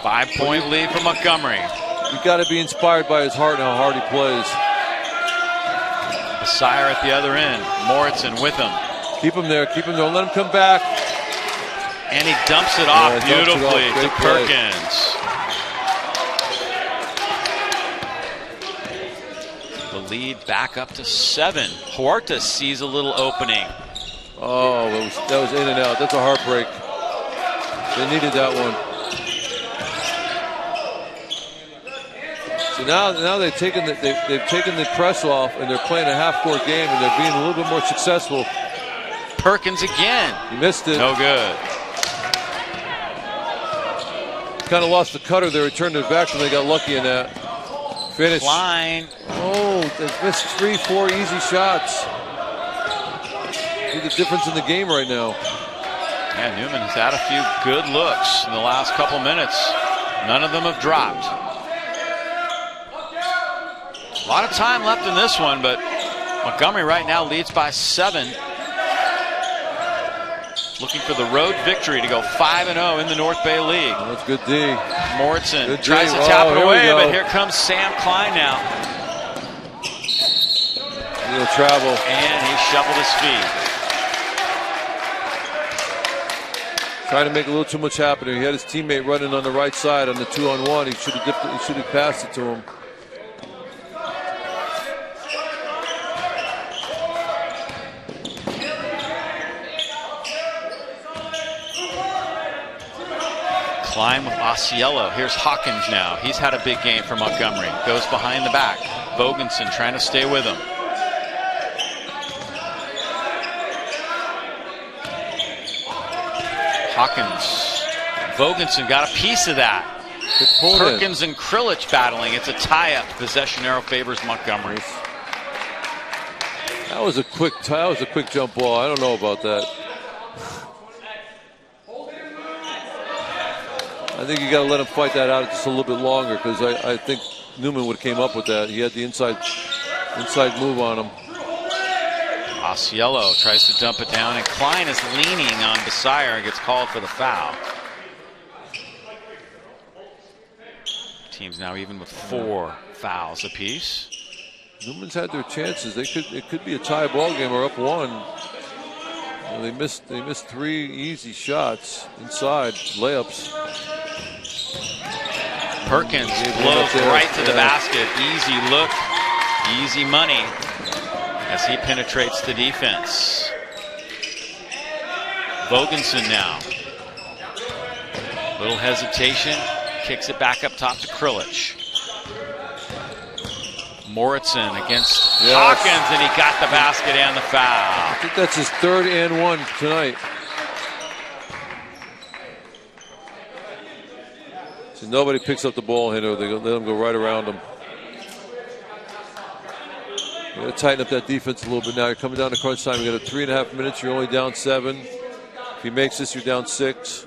5-point lead for Montgomery. You got to be inspired by his heart and how hard he plays. Basire at the other end. Morrison with him. Keep him there. Keep him there. Don't let him come back. And he dumps it off beautifully to Perkins. The lead back up to 7. Huertas sees a little opening. Oh, that was in and out. That's a heartbreak. They needed that one. So now they've taken the press off and they're playing a half-court game and they're being a little bit more successful. Perkins again. He missed it. No good. Kind of lost the cutter there. He turned it back and they got lucky in that. Finish. Klein. Oh, they missed 3-4 easy shots. See the difference in the game right now. Yeah, Newman has had a few good looks in the last couple minutes. None of them have dropped. A lot of time left in this one, but Montgomery right now leads by 7. Looking for the road victory to go 5-0 in the North Bay League. Oh, that's good D. Morrison good tries D. to tap it away, here but here comes Sam Klein now. He'll travel. And he shoveled his feet. Trying to make a little too much happen here. He had his teammate running on the right side on the 2-on-1. He should have passed it to him. Klein with Osceola. Here's Hawkins now. He's had a big game for Montgomery. Goes behind the back. Bogenson trying to stay with him. Hawkins. Bogenson got a piece of that. Perkins and Krilich battling. It's a tie-up. Possession arrow favors Montgomery. That was a quick jump ball. I don't know about that. I think you got to let him fight that out just a little bit longer, because I think Newman would have came up with that. He had the inside move on him. Osceola tries to dump it down, and Klein is leaning on Besire and gets called for the foul. Team's now even with 4 fouls apiece. Newman's had their chances. It could be a tie ball game or up 1. Well, they missed 3 easy shots inside layups. Perkins blows right to the basket. Easy look, easy money as he penetrates the defense. Vogensen now. Little hesitation, kicks it back up top to Krilich. Moritzen against Hawkins, and he got the basket and the foul. I think that's his 3rd and 1 tonight. So nobody picks up the ball handler. They let them go right around him. You got to tighten up that defense a little bit now. You're coming down to crunch time. You got 3.5 minutes. You're only down 7. If he makes this, you're down 6.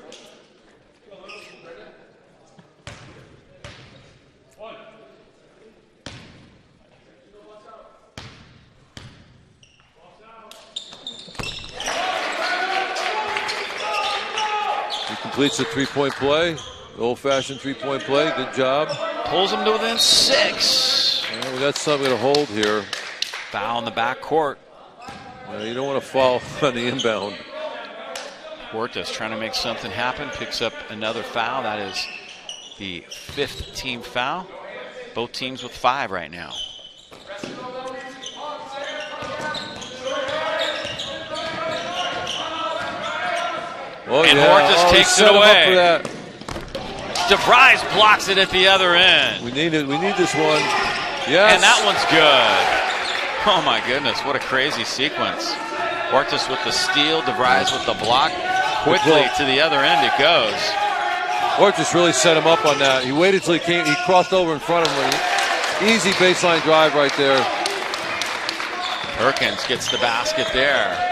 He completes the 3-point play. The old-fashioned 3-point play. Good job. Pulls him to within 6. Well, we got something to hold here. Foul in the back court. You don't want to foul on the inbound. Huertas trying to make something happen. Picks up another foul. That is the 5th team foul. Both teams with 5 right now. Oh, and Huertas takes it away. DeVries blocks it at the other end. We need this one. Yes. And that one's good. Oh my goodness, what a crazy sequence. Huertas with the steal, DeVries with the block. Quickly to the other end it goes. Huertas really set him up on that. He waited till he crossed over in front of him. Easy baseline drive right there. Perkins gets the basket there.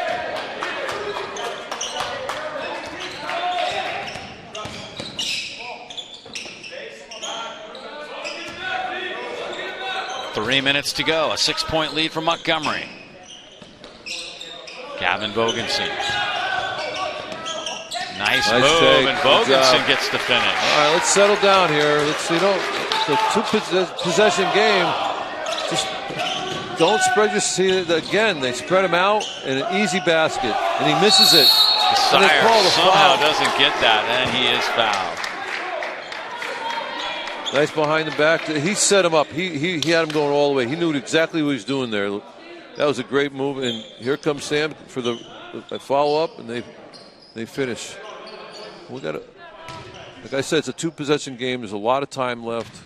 Three minutes to go. A 6-point lead for Montgomery. Gavin Vogensen. Nice move, take. and Vogensen gets the finish. All right, let's settle down here. It's a 2-possession game. Just don't spread your seat. Again, they spread him out, and an easy basket, and he misses it. Besire somehow doesn't get that, and he is fouled. Nice behind the back. He set him up. He had him going all the way. He knew exactly what he was doing there. That was a great move. And here comes Sam for the follow-up, and they finish. We got to, like I said, it's a 2-possession game. There's a lot of time left.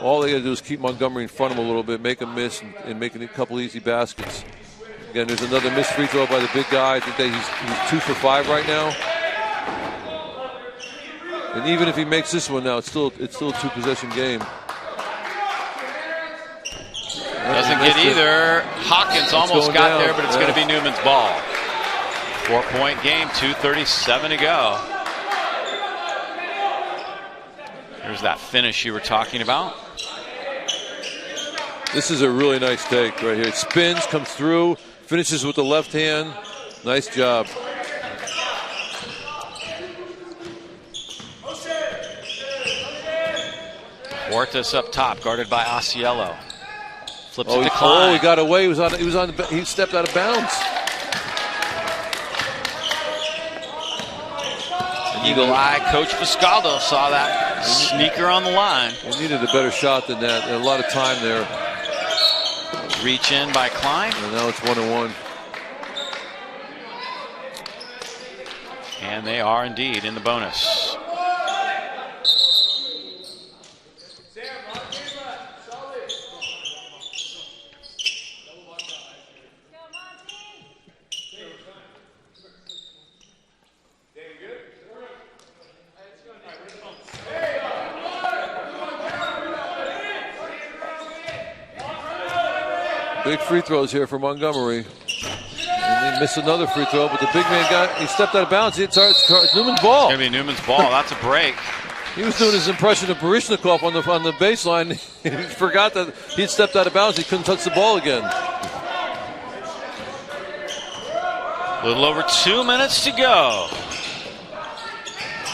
All they got to do is keep Montgomery in front of him a little bit, make him miss, and make a couple easy baskets. Again, there's another missed free throw by the big guy. I think that he's 2 for 5 right now. And even if he makes this one now, it's still a 2-possession game. Doesn't get either. Hawkins almost got there, but it's going to be Newman's ball. 4-point game, 2:37 to go. Here's that finish you were talking about. This is a really nice take right here. It spins, comes through, finishes with the left hand. Nice job. Huertas up top, guarded by Osceola. Flips it to Klein. Oh, he got away. He stepped out of bounds. Eagle eye coach Fiscaldo saw that sneaker on the line. He needed a better shot than that. A lot of time there. Reach in by Klein. And now it's 1-1. And they are indeed in the bonus. Big free throws here for Montgomery. And they missed another free throw, but the big man he stepped out of bounds. It's Newman's ball. It's going to be Newman's ball. That's a break. He was doing his impression of Baryshnikov on the baseline. He forgot that he'd stepped out of bounds. He couldn't touch the ball again. A little over 2 minutes to go.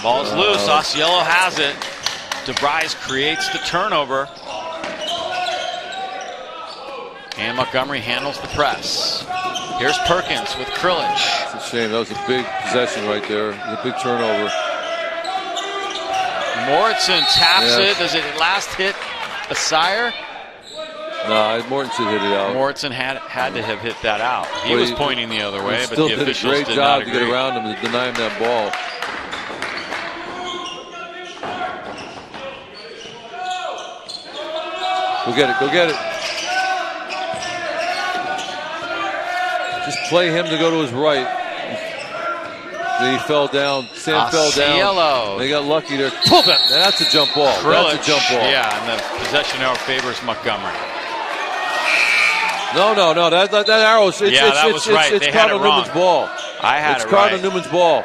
Ball's loose. Osceola has it. DeVries creates the turnover. And Montgomery handles the press. Here's Perkins with Krilich. It's a shame. That was a big possession right there. It was a big turnover. Mortensen taps it. Does it last hit Basayer? No, Mortensen hit it out. Mortensen had to have hit that out. He was pointing the other way, but the officials still did a great job to get around him and deny him that ball. Go get it. Go get it. Just play him to go to his right. Then he fell down. Sam fell down. They got lucky there. That's a jump ball. Krilich, that's a jump ball. Yeah, and the possession arrow favors Montgomery. No. That arrow is it's Cardinal Newman's ball. I had it's it Cardinal right. Newman's ball.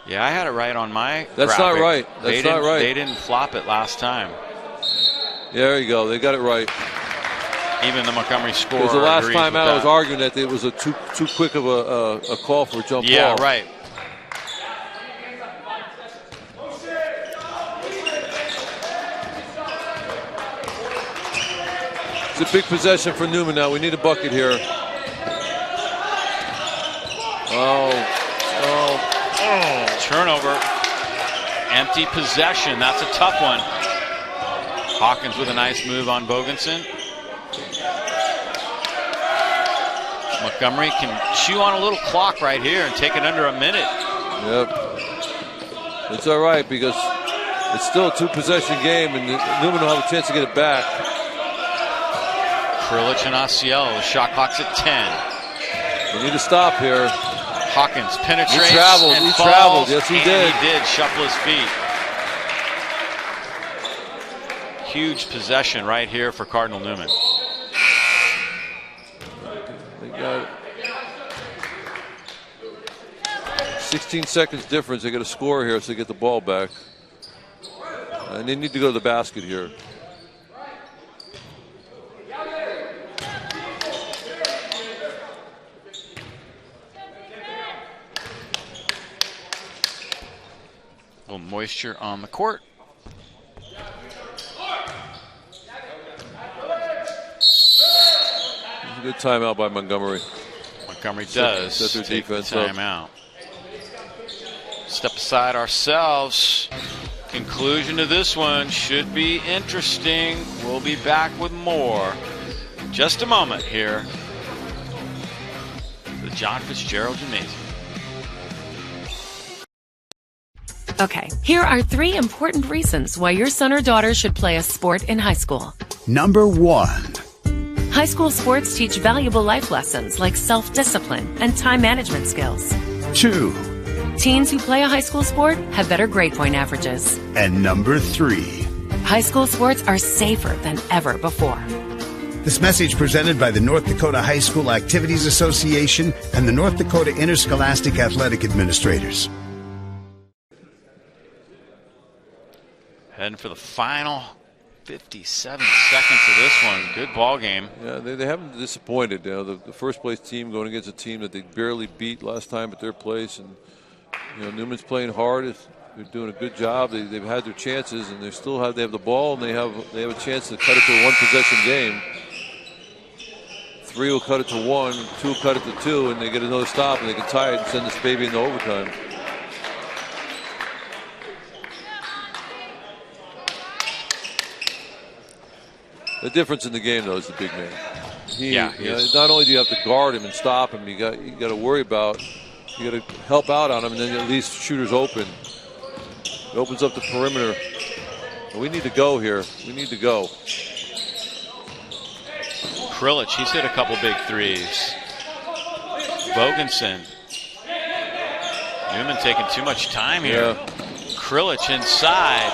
Yeah, I had it right on my That's graphic. not right. That's not right. They didn't flop it last time. Yeah, there you go. They got it right. Even the Montgomery score. Because the last time out, I was arguing that it was a too quick of a call for a jump ball. Yeah, right. It's a big possession for Newman now. We need a bucket here. Turnover. Empty possession. That's a tough one. Hawkins with a nice move on Bogensen. Montgomery can chew on a little clock right here and take it under a minute. Yep. It's all right because it's still a two-possession game and Newman will have a chance to get it back. Krilich and Osceola. The shot clock's at 10. We need to stop here. Hawkins penetrates. He traveled. And He falls, traveled. Yes, he and did. He did shuffle his feet. Huge possession right here for Cardinal Newman. They got 16 seconds difference. They got to score here so they get the ball back. And they need to go to the basket here. A little moisture on the court. Good timeout by Montgomery. Montgomery does set their take the defense up. timeout. Step aside ourselves. Conclusion to this one should be interesting. We'll be back with more. Just a moment here. The John Fitzgerald Gymnasium. Okay, here are 3 important reasons why your son or daughter should play a sport in high school. Number 1. High school sports teach valuable life lessons like self-discipline and time management skills. 2. Teens who play a high school sport have better grade point averages. And number 3. High school sports are safer than ever before. This message presented by the North Dakota High School Activities Association and the North Dakota Interscholastic Athletic Administrators. Heading for the final 57 seconds of this one. Good ball game. Yeah, they haven't disappointed. You know, the first place team going against a team that they barely beat last time at their place, and you know Newman's playing hard. They're doing a good job. They've had their chances, and they have the ball, and they have a chance to cut it to a one-possession game. 3 will cut it to 1, 2 will cut it to 2, and they get another stop, and they can tie it and send this baby into overtime. The difference in the game, though, is the big man. Not only do you have to guard him and stop him, you got to worry about, you got to help out on him, and then at least shooters open. It opens up the perimeter. And we need to go here. We need to go. Krilich, he's hit a couple big threes. Bogensen. Newman taking too much time here. Yeah. Krilich inside.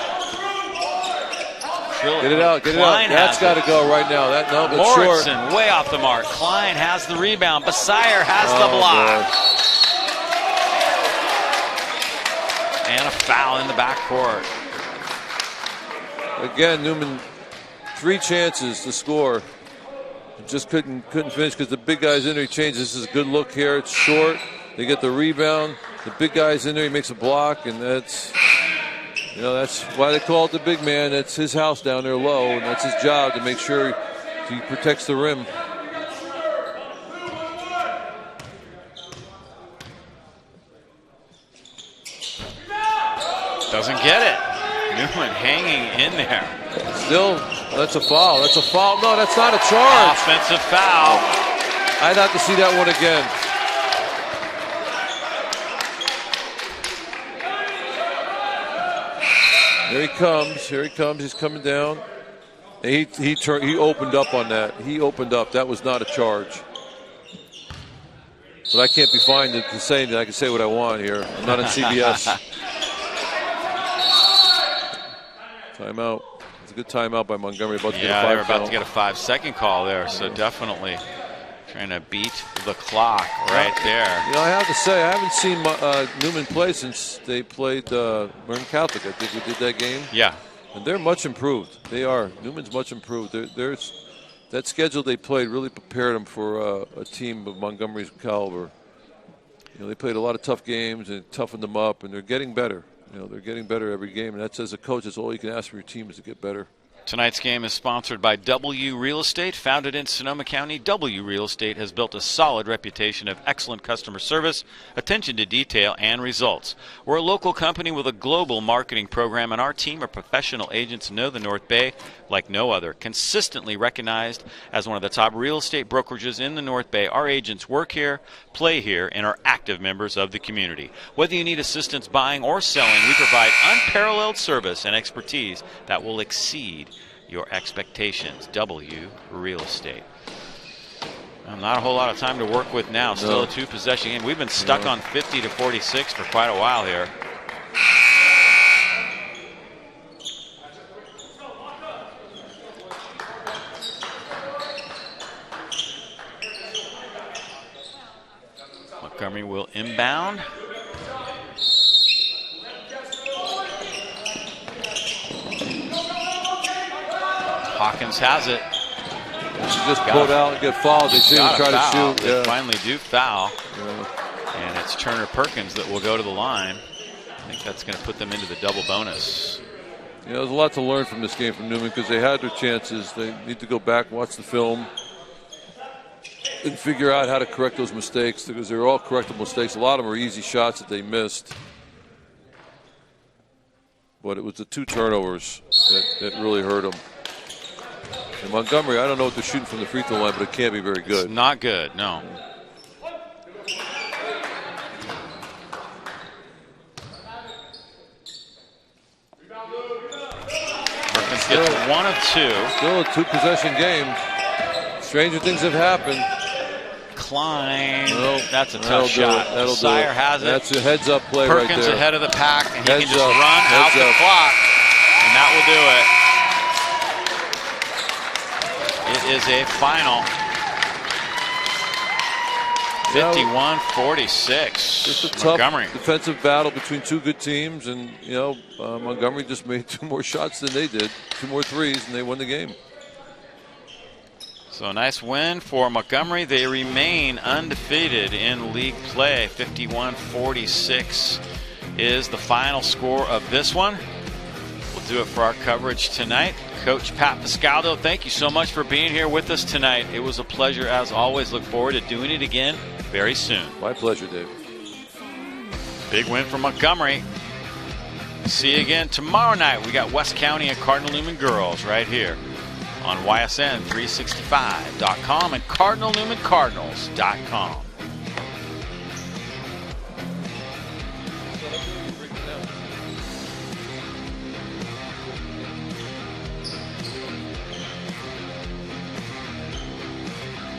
Get it out, get it out. That's got to go right now. That's short. Mortensen way off the mark. Klein has the rebound. Basayer has the block. Boy. And a foul in the backcourt. Again, Newman, 3 chances to score. Just couldn't finish because the big guy's in there. He changes. This is a good look here. It's short. They get the rebound. The big guy's in there. He makes a block, and that's why they call it the big man. That's his house down there low, and that's his job to make sure he protects the rim. Doesn't get it. Newman hanging in there. Still, that's a foul. That's a foul. No, that's not a charge. Offensive foul. I'd have to see that one again. Here he comes. Here he comes. He's coming down. And he opened up on that. He opened up. That was not a charge. But I can't be fined to say that. I can say what I want here. I'm not on CBS. Timeout. It's a good timeout by Montgomery. About to get a 5 they were about foul. to get a 5-second call there, so definitely trying to beat the clock right there. You know, I have to say, I haven't seen Newman play since they played Marin Catholic. I think we did that game. Yeah. And they're much improved. They are. Newman's much improved. That schedule they played really prepared them for a team of Montgomery's caliber. You know, they played a lot of tough games and toughened them up, and they're getting better. You know, they're getting better every game, and that's, as a coach, that's all you can ask for your team is to get better. Tonight's game is sponsored by W Real Estate. Founded in Sonoma County, W Real Estate has built a solid reputation of excellent customer service, attention to detail, and results. We're a local company with a global marketing program, and our team of professional agents know the North Bay like no other. Consistently recognized as one of the top real estate brokerages in the North Bay, our agents work here, play here, and are active members of the community. Whether you need assistance buying or selling, we provide unparalleled service and expertise that will exceed your expectations. W Real Estate. Not a whole lot of time to work with now. Still a 2-possession game. We've been stuck on 50-46 for quite a while here. Montgomery will inbound. Hawkins has it. Just pulled out and get fouled. They try to shoot. They finally do foul. And it's Turner Perkins that will go to the line. I think that's going to put them into the double bonus. Yeah, there's a lot to learn from this game from Newman because they had their chances. They need to go back, watch the film, and figure out how to correct those mistakes because they're all correctable mistakes. A lot of them are easy shots that they missed. But it was the 2 turnovers that really hurt them. And Montgomery, I don't know what they're shooting from the free throw line, but it can't be very good. It's not good, no. Perkins gets 1 of 2. Still a 2-possession game. Stranger things have happened. Klein, that's a tough shot. Sire has it. That's a heads-up play right there. Perkins ahead of the pack, and he can just run out the clock, and that will do it. It is a final 51-46. Just a tough defensive battle between 2 good teams, and Montgomery just made 2 more shots than they did, 2 more threes, and they won the game. So a nice win for Montgomery. They remain undefeated in league play. 51-46 is the final score of this one. We'll do it for our coverage tonight. Coach Pat Pascaldo, thank you so much for being here with us tonight. It was a pleasure as always. Look forward to doing it again very soon. My pleasure, Dave. Big win for Montgomery. See you again tomorrow night. We got West County and Cardinal Newman girls right here on YSN365.com and CardinalNewmanCardinals.com.